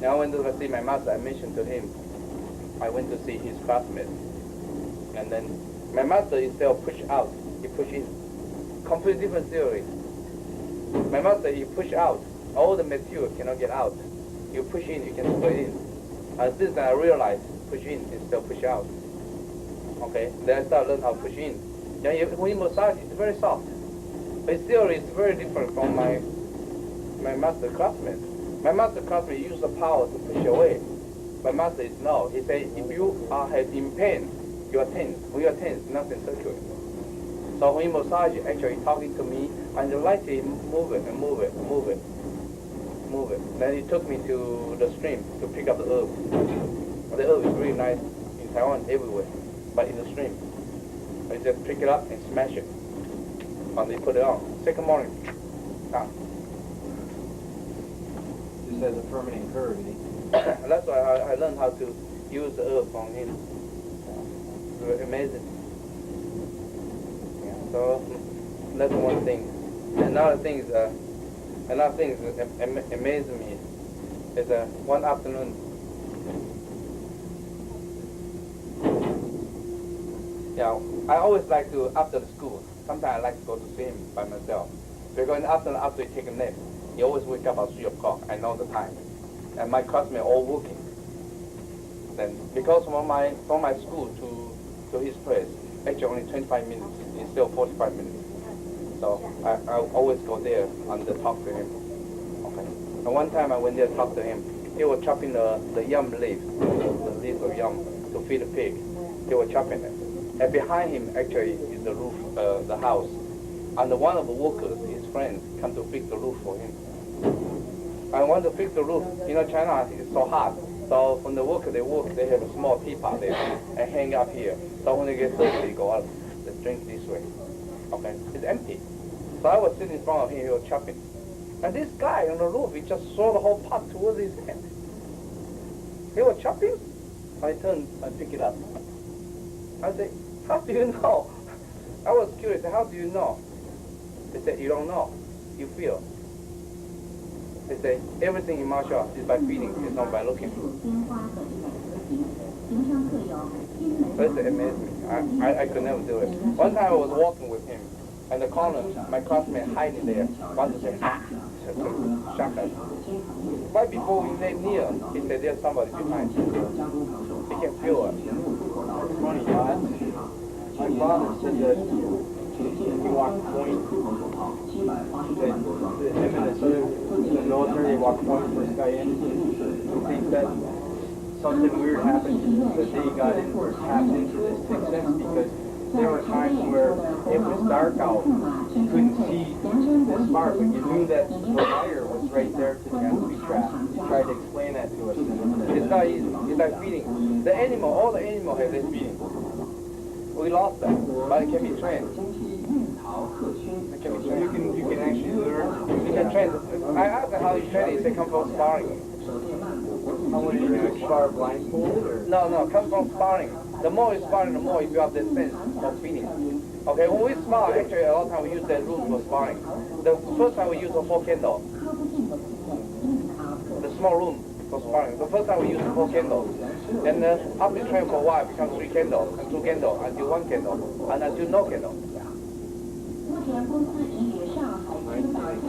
Now when I see my master, I mentioned to him, I went to see his classmate. And then my master, instead of push out, he push in. Completely different theory. My master, he push out. All the material cannot get out. You push in, you can split in. And this time I realized, push in instead of push out. Okay, then I started learning how to push in. When you massage, it's very soft. His theory is very different from my master classmate. My master classmate used the power to push away. My master is no. He said, if you are in pain, you are tense. When you are tense, nothing circulates. So when you massage, actually talking to me, and lightly move it and move it, move it, move it. Then he took me to the stream to pick up the herb. The herb is really nice in Taiwan everywhere, but in the stream. I just pick it up and smash it. And they put it on. Second morning, Just as a permanent curve, That's why I learned how to use the herb from him. It's amazing. Yeah, so that's one thing. Another thing that amazes me is one afternoon. Yeah, I always like to, after the school, sometimes I like to go to see him by myself. Because in the afternoon, after you take a nap, he always wake up at 3 o'clock. I know the time. And my classmates are all working. Then, because from my school to his place, actually only 25 minutes instead of 45 minutes. So I always go there and talk to him. Okay. And one time I went there to talk to him. He was chopping the yam leaves, the leaves of yam to feed the pig. He was chopping it. And behind him actually is the roof, the house. And one of the workers, his friends, come to fix the roof for him. I want to fix the roof. You know, China is so hot. So when the worker they work, they have a small teapot there and hang up here. So when they get thirsty, they go out, they drink this way. Okay, it's empty. So I was sitting in front of him, he was chopping. And this guy on the roof, he just threw the whole pot towards his hand. He was chopping. I turned and picked it up. I said, how do you know? I was curious, how do you know? They said, you don't know, you feel. They say, everything in martial arts is by feeling, it's not by looking. So it's amazing. I could never do it. One time I was walking with him, and the corner, my classmate hiding there, wanted to say, shock us. Right before we lay near, he said, there's somebody behind. He can feel us. It's funny, my father said that he walked point. That him and his son in the military walked point first guy in. He thinks that something weird happened the day he got in, tapped into this sixth sense, because there were times where it was dark out. You couldn't see this far, but you knew that the wire was right there to the booby trap. He tried to explain that to us. It's not easy. It's like feeding. The animal, all the animals have this feeding. We lost that, but it can be trained. It can be trained. You can actually learn. You can train. I asked them how you train it. They say come from sparring. How would you spar blindfolded or? No, come from sparring. The more you sparring, the more you build up the sense of feeling. Okay, when we spar, actually a lot of time we use that room for sparring. The first time we use a 4 candle. The small room for sparring. The first time we use 4 candles. And after you train for a while, it becomes 3 candles, and 2 candles, until 1 candle, and until no candle.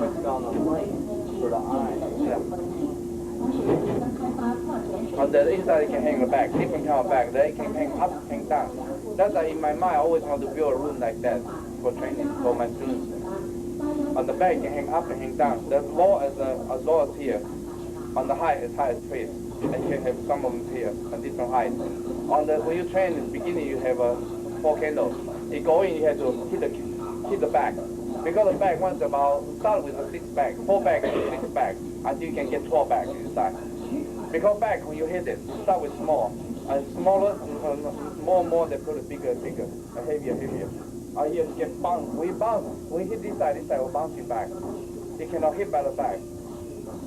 Cuts down on light for the eye. Yeah. On the inside, it can hang the back, different kind of back. Then it can hang up, hang down. That's why in my mind, I always want to build a room like that for training for my students. On the back, it can hang up and hang down. The low as low as here. On the high as face. And you can have some of them here, at different heights. When you train in the beginning, you have 4 candles. You go in, you have to hit the back. Because the back once start with a 6 back, 4 back and 6 back, until you can get 12 back inside. Because back, when you hit it, start with small. And smaller, more they put it bigger and bigger, and heavier. And you get bounce. When you hit this side will bounce you back. You cannot hit by the back.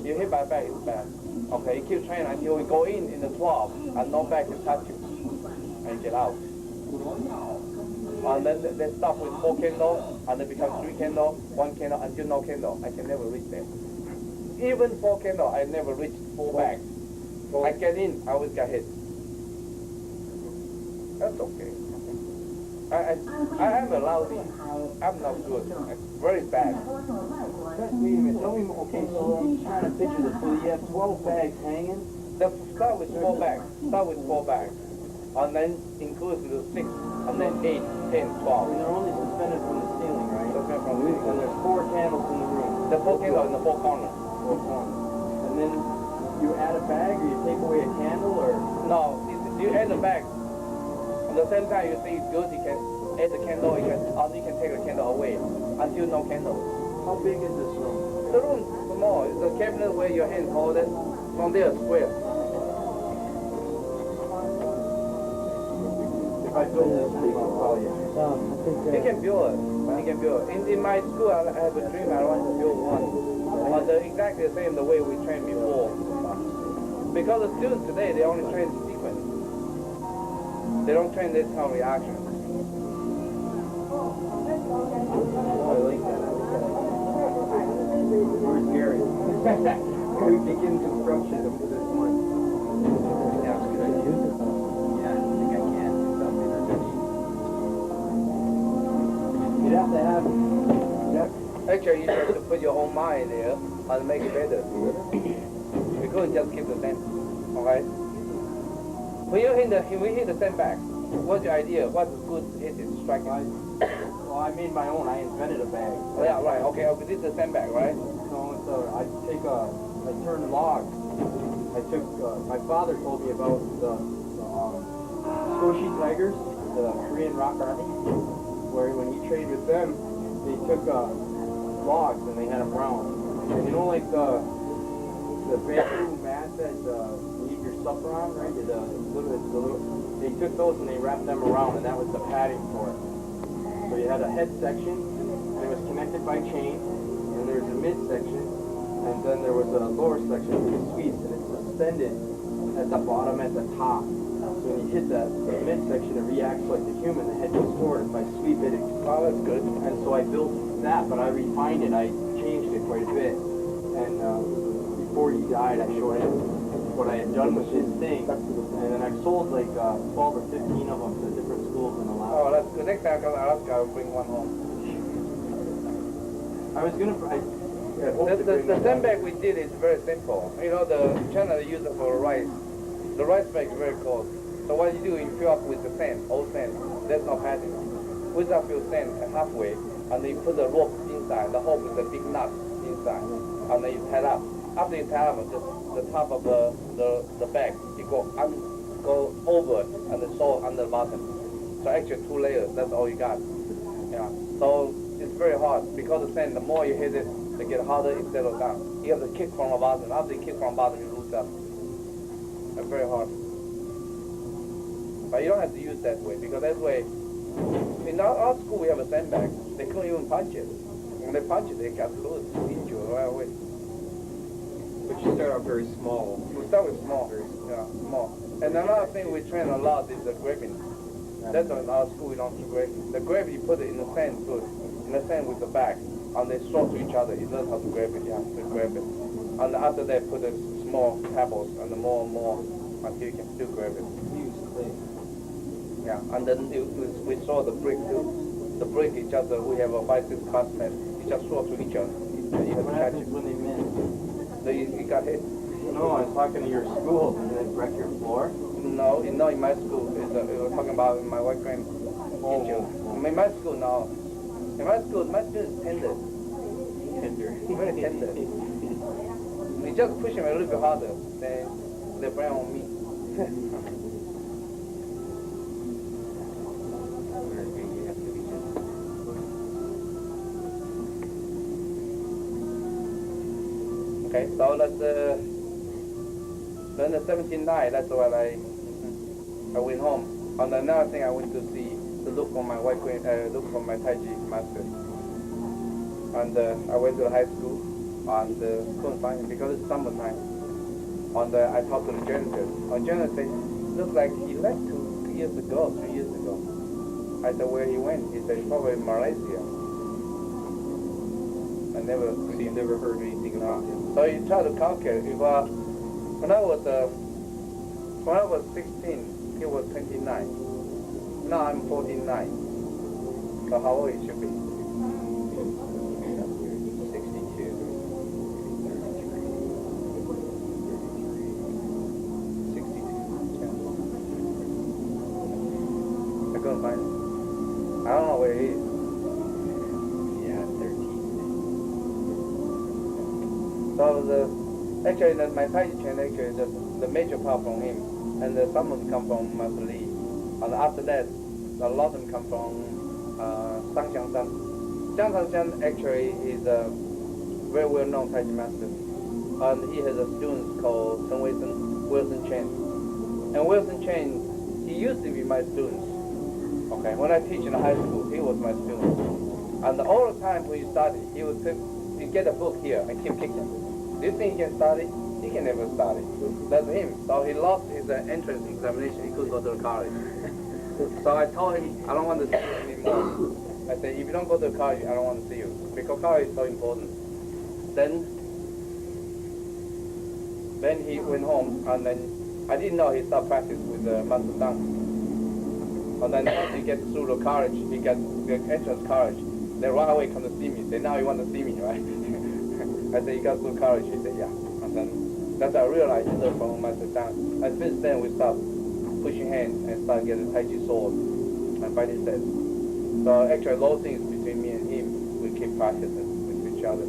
You hit by back, it's bad. Okay, you keep training until we go in the 12, and no back can touch you, and get out. And then they stop with 4 candle, and then become 3 candle, 1 candle, until no candle. I can never reach there. Even 4 candle, I never reach 4 back. I get in, I always get hit. That's okay. I'm a lousy. I'm not good. I'm very bad. Wait a minute, tell me, okay, so I'm trying to picture this. So you have 12 bags hanging? Start with 4 bags. Start with 4 bags. And then include the 6, and then 8, 10, 12. And they're only suspended from the ceiling, right? Suspended from the ceiling. And there's 4 candles in the room. The 4 candles in the 4 corners. 4 corners. And then you add a bag, or you take away a candle, or? No, you add the bag. At the same time, you see it's good, you can add the candle, you can take the candle away until no candle. How big is this room? The room is small. It's a cabinet where your hand hold it. From there, square. If I build this room, I'll call you. You can build it. You can build it. In my school, I have a dream. I want to build one. But exactly the same the way we trained before. Because the students today, they only train sequence. They don't train this kind of reaction. I like that. Where's Gary? We begin construction of this one. Yeah, it's good. Yeah, I think I can do something underneath. You'd have to have. Actually, you have to put your own mind there and make it better. We couldn't just keep the same. Okay? When we hit the sandbag, what's your idea? What's a good hit is striking? Well, I made my own. I invented a bag. Oh, yeah, right. Okay, this is the sandbag, right? So I turned logs. My father told me about the Skoshi Tigers, the Korean Rock Army, where when he trained with them, they took logs and they had them round. And you know, like the bamboo mat that you eat your supper on, right? They took those and they wrapped them around, and that was the padding for it. So you had a head section, and it was connected by chain, and there was a midsection, and then there was a lower section with sweeps, and it's suspended at the bottom, at the top. So when you hit the midsection, it reacts like the human. The head goes forward. If I sweep it, Oh, that's good. and so I built that, but I refined it. I changed it quite a bit. And before he died, I showed him what I had done with his thing, and then I've sold like 12 or 15 of them to different schools in Alaska. Oh, that's good. Next time I come to Alaska, I'll bring one home. I was gonna. The sandbag we did is very simple. You know, the China use it for rice. The rice bag is very cold. So what you do, you fill up with the sand, old sand. There's no padding. With that fill sand halfway, and then you put the rope inside. The hook is a big nut inside, and then you tie up. After you tie up, the top of the bag, you go over and then sew under the bottom. So actually 2 layers. That's all you got. Yeah. So it's very hard because the sand. The more you hit it, they get harder, it settles down. You have to kick from the bottom. After you kick from the bottom, you lose up. It's very hard. But you don't have to use that way, because that way, in our school we have a sandbag. They couldn't even punch it. When they punch it, they got hurt, injured right away. But you start out very small. We start with small, yeah, small. And another thing we train a lot is the grabbing. That's why in our school we don't do grabbing. The grab, you put it in the sand first, in the sand with the bag, and they throw to each other. You learn how to grab it, you have to grab it. And after that, put the small pebbles, and the more and more, until you can still grab it. Use clay. Yeah, and then we throw the brick too. The brick is just, we have a 5-6 classmates. You just throw to each other. You have to What catch happens it. when they miss? So you got hit. No, I was talking to your school. Did they wreck your floor? No, in my school, we were talking about my white grand teacher. In my school now, my school is tender. Very tender. We just push him a little bit harder, then they blame on me. Okay, so let's then the 17th night, that's when I went home. And another thing I went to see, to look for my look for my Tai Chi master. And I went to the high school, and couldn't find him because it's summertime. I talked to the janitor. Janitor said, looks like he left 2 years ago, 3 years ago. I said, where he went? He said, probably in Malaysia. I never. So you never heard anything about him? So you try to calculate. If when I was 16, he was 29. Now I'm 49. So how old he should be? 62. I couldn't find him. I don't know where he is. Yeah, 13. So actually my Tai Chi Chuan actually the major part from him, and some of them come from Master Lee. And after that, a lot of them come from Zhang Xiangzhan. Zhang Xiangzhan actually is a very well-known Tai Chi master. And he has a student called Wilson Chen. And Wilson Chen, he used to be my student. Okay, when I teach in the high school, he was my student. And all the time when you study, he would get a book here and keep kicking. Do you think he can study? He can never study. That's him. So he lost his entrance examination. He couldn't go to the college. So I told him, I don't want to see you anymore. I said, if you don't go to college, I don't want to see you. Because college is so important. Then he went home, and then I didn't know he started practice with Master Dang. And then once he gets through the college, he gets the entrance college. They right away come to see me. Say, now you want to see me, right? I said, you got through college? He said, yeah. And then that's how I realized he learned from Master Dang. And since then we stopped pushing hands and started getting Tai Chi sword and fighting sets. So actually those things between me and him, we keep practicing with each other.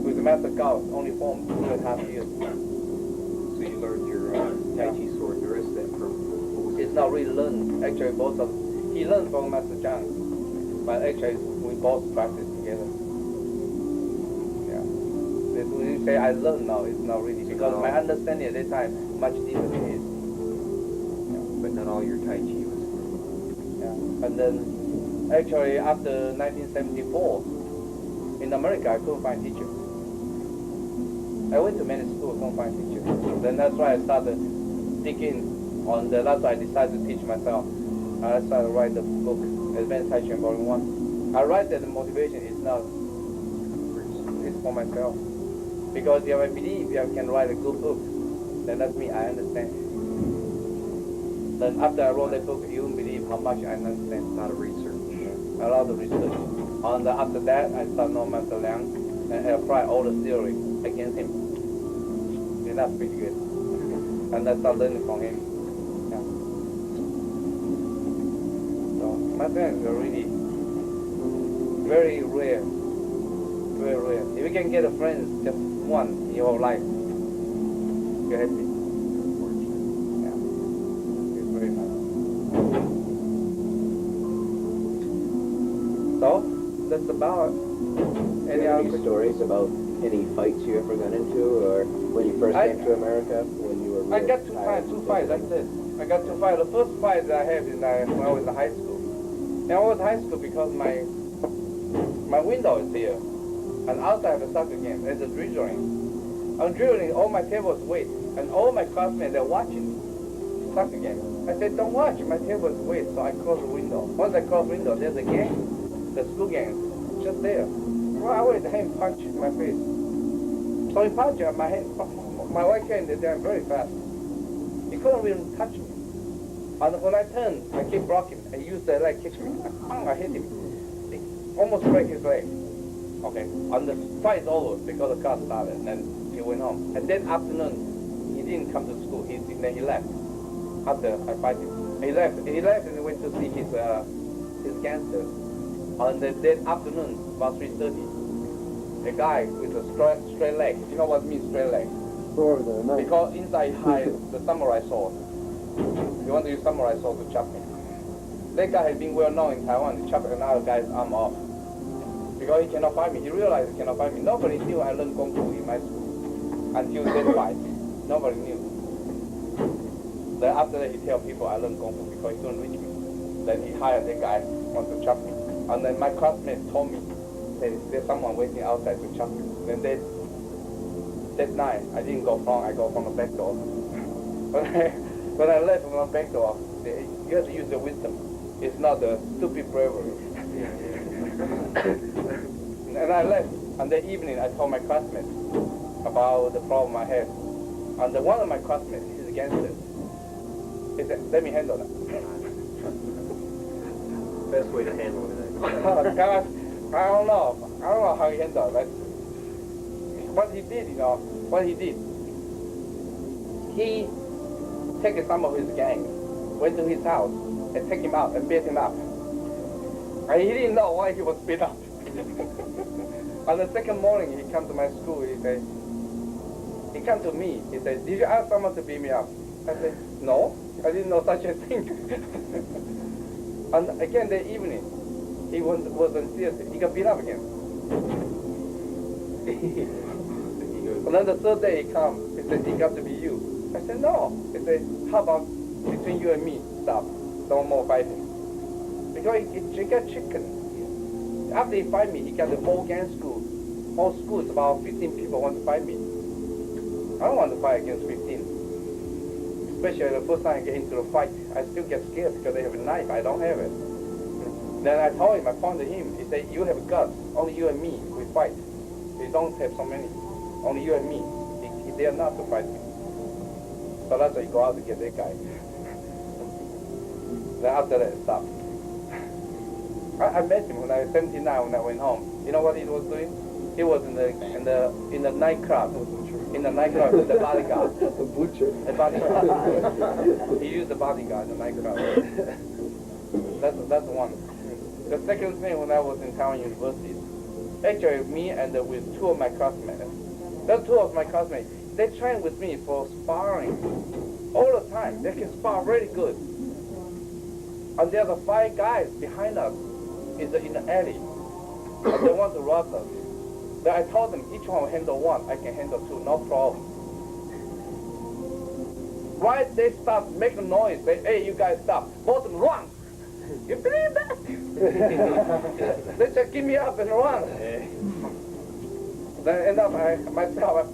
With the Master Gao, only formed 2.5 years. So you learned your Tai Chi sword and the rest of that from? It's not really learned. Actually both of them. He learned from Master Zhang, but actually we both practice together. Yeah. When you say I learned now, it's not really, because my understanding at that time much deeper than his. But not all your Tai Chi was. Yeah. And then actually after 1974, in America I couldn't find teachers. I went to many schools, couldn't find teachers. Then that's why I started digging on that's why I decided to teach myself. I started to write the book, Advanced Tai Chi Volume 1. I write that the motivation is not, it's for myself. Because if I believe I can write a good book, then that's me, I understand. Then after I wrote that book, you won't believe how much I understand. A lot of research. A lot of research. And after that, I started knowing Master Liang and apply all the theory against him. And that's pretty good. And I started learning from him. Yeah. So my friends are really very rare. Very rare. If you can get a friend, just one in your whole life, you're happy. Yeah. It's very nice. So that's about it. Any other stories about any fights you ever got into, or when you first came to America, when you were? I got two fights. That's it. I got two fights. The first fight that I had is when I was in high school. And I was in high school because my window is here, and outside I have a soccer game. There's a drilling. I'm drilling. All my table is weight, and all my classmates they're watching soccer game. I said, don't watch. My table is weight. So I close the window. Once I close the window, there's a gang, the school gang, just there. Well, I went hand punch in my face. So he punched my hand. My right hand is there very fast. He couldn't even touch me. And when I turned, I keep blocking. I used the leg kick me. I hit him. He almost break his leg. Okay. And the fight is over because the car started. And then he went home. And that afternoon, he didn't come to school. Then he left. After I fight him, he left. He left and he went to see his gangsters. On that afternoon, about 3:30, a guy with a straight leg. You know what means straight leg? Because inside he hides the samurai sword. You want to use samurai sword to chop me. That guy has been well known in Taiwan to chop another guy's arm off. Because he cannot fight me. He realized he cannot fight me. Nobody knew I learned Kung Fu in my school until that fight. Nobody knew. Then after that he tell people I learned Kung Fu because he couldn't reach me. Then he hired that guy want to chop me. And then my classmates told me say there's someone waiting outside to chop you. Then that night, I didn't go front, I go from the back door. When I left from the back door, you have to use the wisdom. It's not the stupid bravery. And I left. And that evening, I told my classmates about the problem I had. And one of my classmates, he's against it. He said, let me handle it. Best way to handle it. Gosh, I don't know how he handled it. What he did, he took some of his gang, went to his house, and took him out and beat him up. And he didn't know why he was beat up. On the second morning, he came to my school. He came to me. He said, did you ask someone to beat me up? I said, no, I didn't know such a thing. And again, that evening, he wasn't serious. He got beat up again. And then the third day he come, he said, it got to be you. I said, no. He said, how about between you and me, stop. No more fighting. Because he got chicken. After he fight me, he got the whole gang school. Whole school is about 15 people want to fight me. I don't want to fight against 15. Especially the first time I get into the fight, I still get scared because they have a knife. I don't have it. Then I told him, I pointed him. He said, you have guts. Only you and me, we fight. We don't have so many. Only you and me. He dare not to fight me. So that's why he go out to get that guy. Then after that, it stopped. I met him when I was 79 when I went home. You know what he was doing? He was in the nightclub. In the nightclub with the bodyguard. A butcher. A bodyguard. He used the bodyguard in the nightclub. That's one. The second thing, when I was in Taiwan University, actually me and with two of my classmates. Those two of my classmates, they train with me for sparring all the time. They can spar really good. And there are 5 guys behind us in the alley. And they want to rob us. Then I told them each one will handle one. I can handle 2, no problem. Right? They start making noise. Say, hey, you guys stop. Both of them run. You believe that? They just give me up and run. Then end up I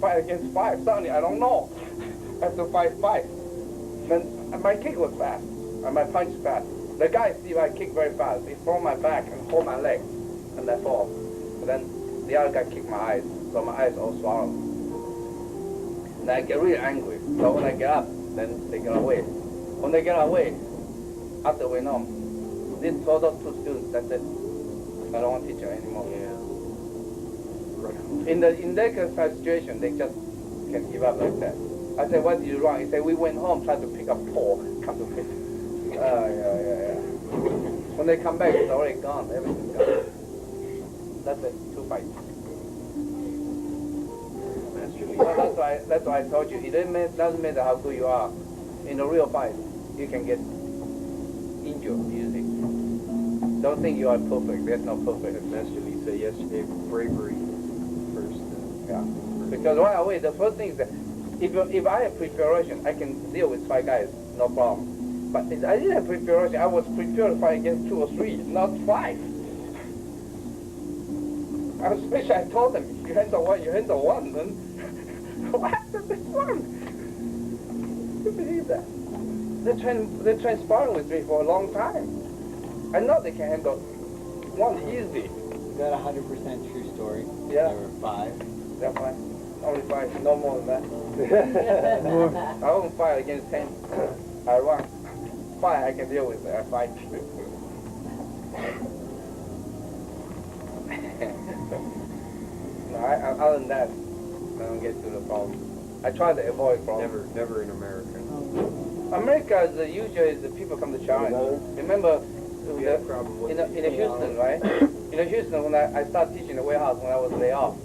fight against 5. Suddenly I don't know. I have to fight 5. Then my kick was fast. And my punch fast. The guy see I kick very fast. He throw my back and hold my leg. And I fall. And then the other guy kicked my eyes. So my eyes all swollen. And I get really angry. So when I get up, then they get away. When they get away, after we know, these total 2 students, that's it. I don't want to teach you anymore. Yeah. In that kind of situation, they just can give up like that. I said, what did you wrong? He said, we went home, tried to pick up Paul, come to pick. Yeah. When they come back, it's already gone. Everything's gone. That's it. 2 fights. So that's why I told you. It doesn't matter how good you are. In a real fight, you can get injured easily. Don't think you are perfect. There's no perfect. As Master Lee said yesterday, bravery first. Yeah. Because right away, the first thing is that if I have preparation, I can deal with 5 guys, no problem. But if I didn't have preparation, I was prepared to fight against 2 or 3, not 5. Especially I told them, you handle 1, you handle 1, then what happened to this one? You believe that? They train sparring with me for a long time. I know they can handle 1 easy. Is that 100% true story? Yeah. There were 5? That's fine. Only 5, no more than that. I won't fight against 10. I run. 5 I can deal with it. I fight. No, other than that, I don't get to the problem. I try to avoid problems. Never in America. America is usually the people come to challenge. Remember, in Houston, right? In Houston, when I started teaching the warehouse when I was laid off,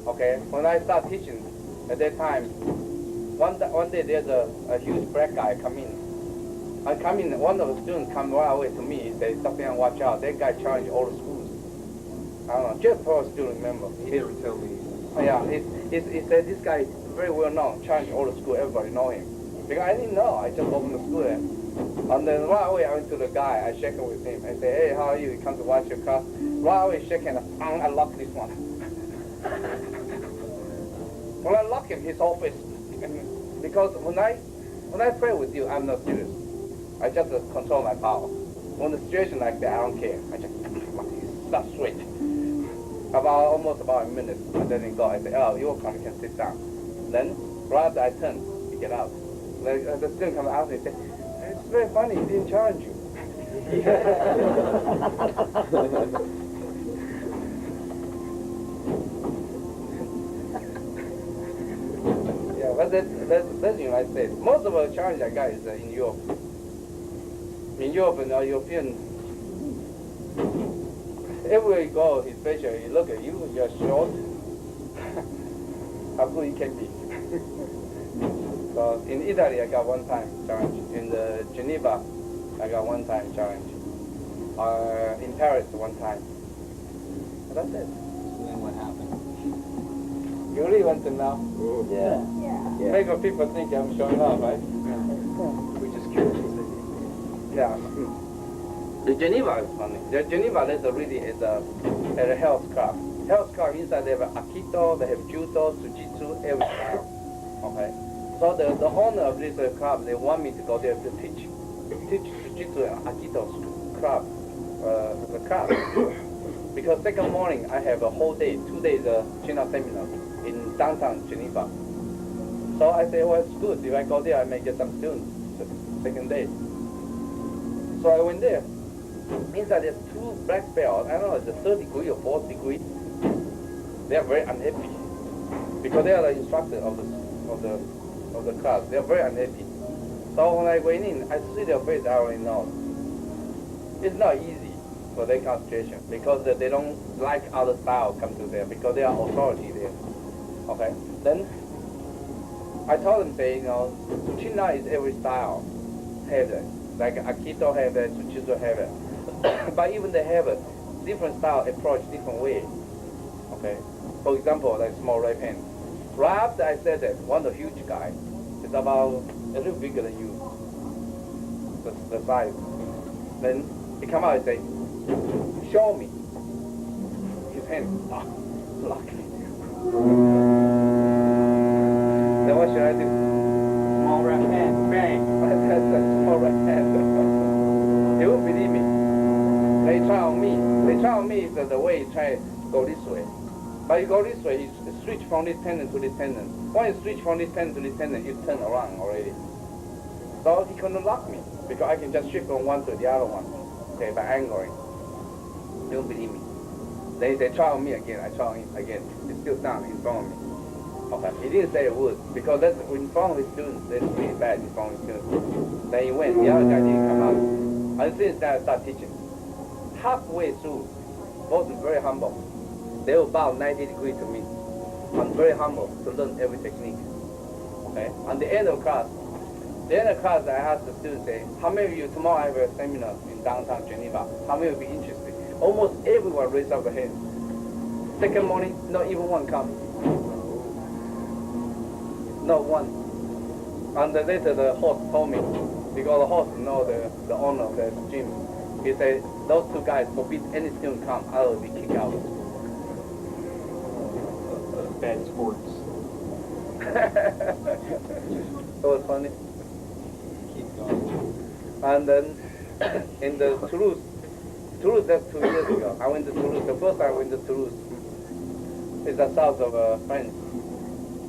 okay? When I started teaching at that time, one day there's a huge black guy come in. One of the students come right away to me. He said, "Stop there and watch out. That guy challenged all the schools." I don't know, just for a student, remember. He never tell me. Yeah, he said this guy is very well known, challenged all the school. Everybody know him. Because I didn't know. I just opened the school there. And then right away I went to the guy. I shake hands with him. I say, hey, how are you? He comes to watch your class. Right away shake hands. I lock this one. When I lock him, his whole face. Because when I pray with you, I'm not serious. I just control my power. When the situation like that, I don't care. I just stop straight. Almost about a minute, and then he go. I say, oh, you're welcome. You can sit down. Then right after I turn, he get out. The student comes out and say, it's very funny. He didn't challenge you. Yeah, but that's the United States. Most of the challenge I got is in Europe. In Europe, European, everywhere you go, especially you look at you, you're short. How good you can be. So in Italy, I got one time challenge. In Geneva, I got one time challenge. In Paris, one time. That's it. So then what happened? You really want to know? Yeah. Make people think I'm showing off, right? We're just curious. Yeah. The Geneva is funny. The Geneva is a health club. Health club inside they have Aikido, they have Judo, Jiu-Jitsu, every style. Okay. So the owner of this club, they want me to go there to teach Jiu-Jitsu and Aikido club, the club. Because second morning I have a whole day, 2 days China seminar in downtown Geneva. So I say, well, it's good. If I go there, I may get some students the second day. So I went there. Inside there's 2 black belts. I don't know, it's a 3rd degree or 4th degree. They are very unhappy because they are the instructor of the class. They are very unhappy. So when I went in, I see their face. I already know it's not easy for their concentration because they don't like other style come to them because they are authority there. Okay. Then I told them, say, China is every style have it. Like Aikido have it, Jiu-Jitsu have it. But even they have a different style approach, different way. Okay. For example, like small right hand. Right after I said that, one of the huge guy is about a little bigger than you, the size. Then he come out and say, show me. His hand, block. Then what should I do? Small right hand, bang. That's a small right hand. They won't believe me. They try on me. They try on me is the way you try to go this way. But you go this way, you switch from this tendon to this tendon. When you switch from this tendon to this tendon, you turn around already. So he couldn't lock me because I can just shift from one to the other one. Okay, by angling. They don't believe me. They try on me again. I try on him again. He's still down in front of me. Okay, he didn't say a word because that's in front of his students. That's really bad in front of his students. Then he went. The other guy didn't come out. And since then I started teaching. Halfway through, both very humble. They were about 90 degrees to me. I'm very humble to learn every technique. Okay. On the end of class, I asked the students, say, how many of you tomorrow I have a seminar in downtown Geneva? How many will be interested? Almost everyone raised up their hand. Second morning, not even one come. Not one. And then later the host told me, because the host know the owner of the gym. He said, those 2 guys forbid any student come, I will be kicked out. Bad sports. It was funny. Keep going. And then in the Toulouse, that's 2 years ago. I went to Toulouse. The first time I went to Toulouse. It's the south of France.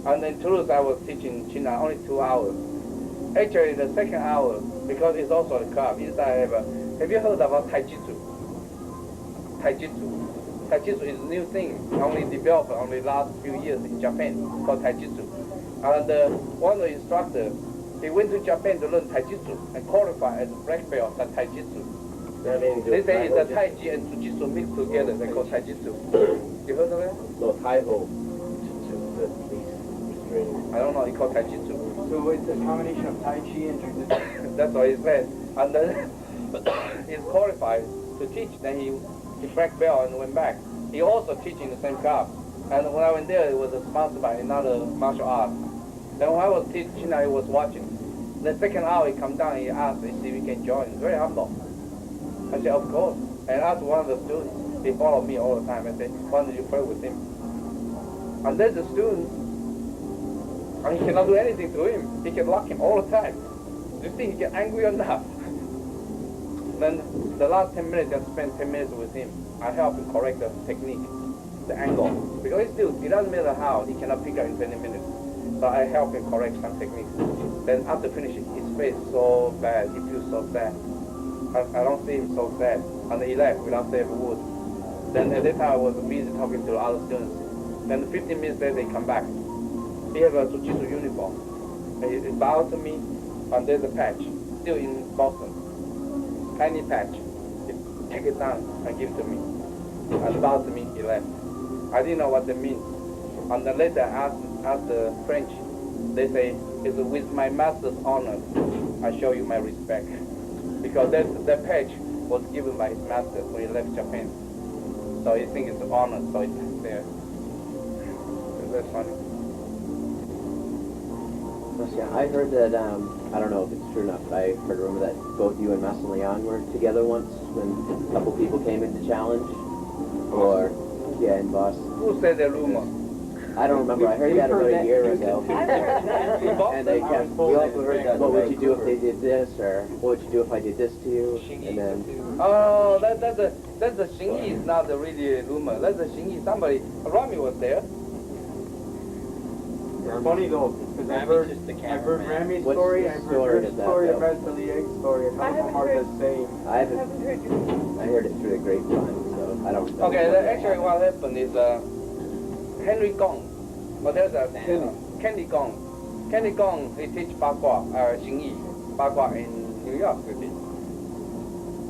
And in Toulouse, I was teaching China only 2 hours. Actually, the second hour, because it's also a club, inside have you heard about Taijitsu? Taijitsu. Taijitsu is a new thing, only developed only last few years in Japan, called Taijitsu. And one of the instructors, he went to Japan to learn Taijitsu and qualified as a black belt at Taijitsu. They say it's a Taiji and Jiu-Jitsu mixed together, they call Taijitsu. You heard of that? No, Taiho. I don't know, he called Taijitsu. So it's a combination of Tai Chi and Jiu-Jitsu. That's what he said. And then he's qualified to teach. Then he black belt and went back. He also teaching the same club. And when I went there, it was sponsored by another martial art. Then when I was teaching, I was watching. The second hour he come down, he asked if we can join. Very humble. I said, of course. And asked one of the students. He followed me all the time. I said, why don't you play with him? And there's a student, and he cannot do anything to him. He can lock him all the time. Do you think he get angry enough? Then the last 10 minutes, I spent 10 minutes with him. I helped him correct the technique, the angle. Because it doesn't matter how, he cannot pick up in 20 minutes. So I helped him correct some techniques. Then after finishing, his face so bad, he feels so sad. I don't see him so sad. And he left without saying a word. Then at that time I was busy talking to the other students. Then 15 minutes later they come back. He have a Jiu-Jitsu uniform. He bowed to me, and there's a patch, still in Boston. Tiny patch. He take it down and give to me. And bowed to me, he left. I didn't know what that means. And then later I asked the French. They say, it's with my master's honor, I show you my respect. Because that patch was given by his master when he left Japan. So he thinks it's an honor, so it's there. That's funny. Yeah, I heard that, I don't know if it's true enough, but I heard a rumor that both you and Master Leon were together once when a couple people came in to challenge. Or, yeah, in Boston. Who said the rumor? I don't remember. I heard that about a year ago. And they kept, we also heard that, what would you do if they did this, or what would you do if I did this to you? And then, Oh, that's the Ching is not the really rumor. That's the Ching. Somebody, Rami was there. It's funny though, because I've heard Rami's What's story, the I've story heard of the that, story of though? Master Liang's story, and how some are the same. I heard it through the grapevine, so I don't know. Okay, actually what happened is Henry Gong. But there's a Kenny Gong. Kenny Gong, he teach Bagua, Xing Yi, Bagua in New York City.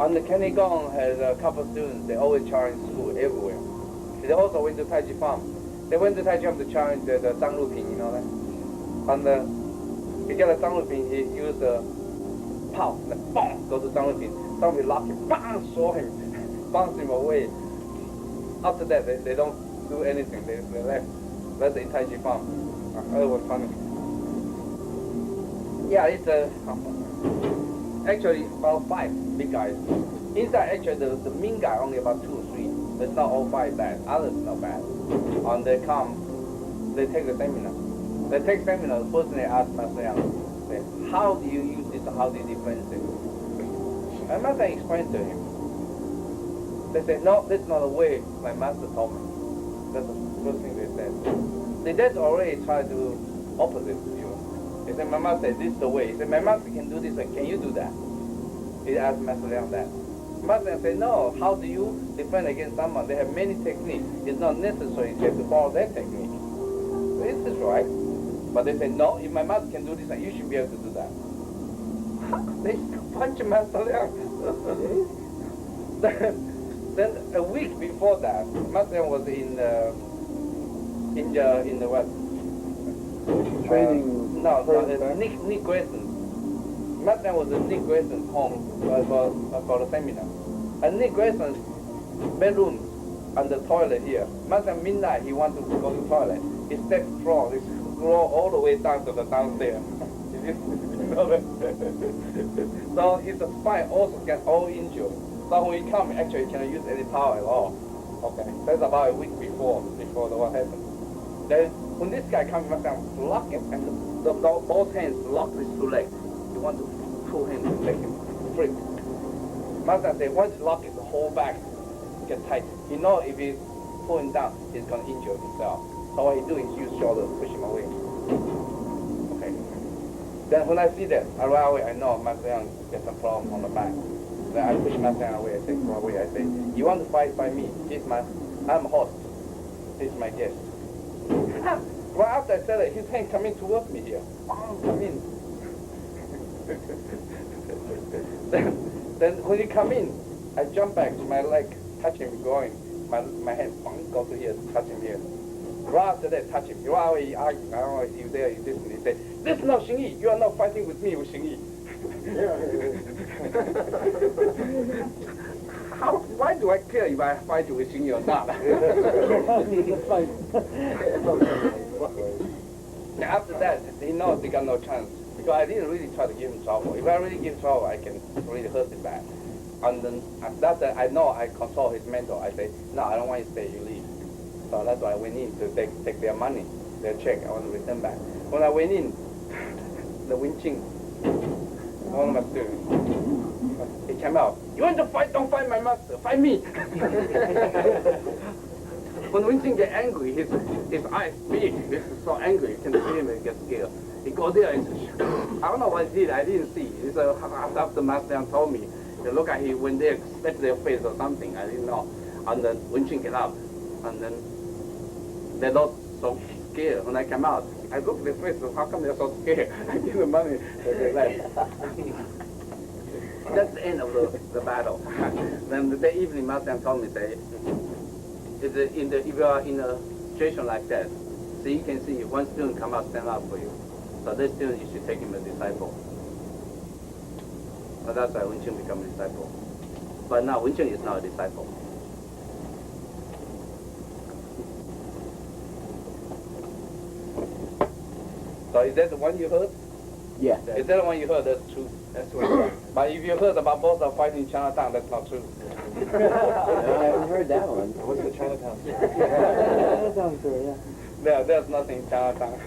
And the Kenny Gong has a couple students, they always challenge school everywhere. They also went to Tai Chi Farm. They went to Tai Chi Farm to challenge the Zhang Luping, you know that? And he got a Zhang Luping, he used a pow, and boom, go to Zhang Luping. Zhang Luping lock him, bang, saw him, bounce him away. After that, they don't do anything, they left. That's in Tai Chi Farm. That was funny. Yeah, it's actually about 5 big guys. Inside, actually, the Ming guy only about 2 or 3. It's not all 5 bad. Others not bad. And they come, they take the seminar. They take seminar. First they ask Master Yang, say, how do you use this? How do you defend it? And Master explained to him. They said, no, that's not the way my master told me. That's the first thing they said. They did already try to opposite view. He said, my master said, this is the way. He said, my master can do this way. Can you do that? He asked Master Liang that. Master Liang said, no, how do you defend against someone? They have many techniques. It's not necessary you have to follow that technique. This is right. But they said, no, if my master can do this, you should be able to do that. They punch Master Liang. Then a week before that, Master Liang was in the what? Training. Nick Grayson. Master Liang was at Nick Grayson's home for the seminar. And Nick Grayson's bedroom and the toilet here. Master Liang, midnight, he wants to go to the toilet. He steps floor, all the way down to the downstairs. You know that? So his spine also gets all injured. So when he comes, actually he cannot use any power at all. Okay, that's about a week before the what happened. Then when this guy comes, Master Liang lock him, and both hands lock his 2 legs. You want to pull him to make him free. Master said, once you lock his whole back, get tight. He knows if he pull him down, he's going to injure himself. So what he do is use shoulder to push him away. Okay. Then when I see that, right away I know Master Liang gets some problem on the back. Then I push Master Liang away. I say, go away. I say, you want to fight by me? I'm a host. He's my guest. Right after I said it, his hand come in towards me here. Come in. then when he come in, I jump back to my leg, touch him going. My hand go to here, touch him here. Right after that, touch him. Right away he argued. I don't know if you there, you listen. He said, this is not Xing Yi. You are not fighting with me with Xing Yi. Why do I care if I fight with Xing Yi or not? After that, he knows he got no chance. Because I didn't really try to give him trouble. If I really give trouble, I can really hurt him back. And then that I know I control his mental. I say, no, I don't want you to stay, you leave. So that's why I went in to take their money, their check. I want to return back. When I went in, the Ching, one of my students, he came out. You want to fight? Don't fight my master. Fight me. When Ching get angry, his eyes big. He's so angry. You can see him and get scared. He go there and I don't know what he did. I didn't see. It's after the master told me. They look at him when they expect their face or something. I didn't know. And then Ching get up, and then they're not so scared. When I come out, I look at their face. How come they're so scared? I give them money. They left. That's the end of the battle. Then the evening, master told me, say, if you are in a situation like that, so you can see one student come out, stand up for you. So this student, you should take him as a disciple. So that's why Ching become a disciple. But now Ching is not a disciple. So is that the one you heard? Yeah. Is that the one you heard? That's true. That's what. But if you heard about both are fighting in Chinatown, that's not true. No, I haven't heard that one. What's the Chinatown? That sounds good, yeah. There's nothing in Chinatown.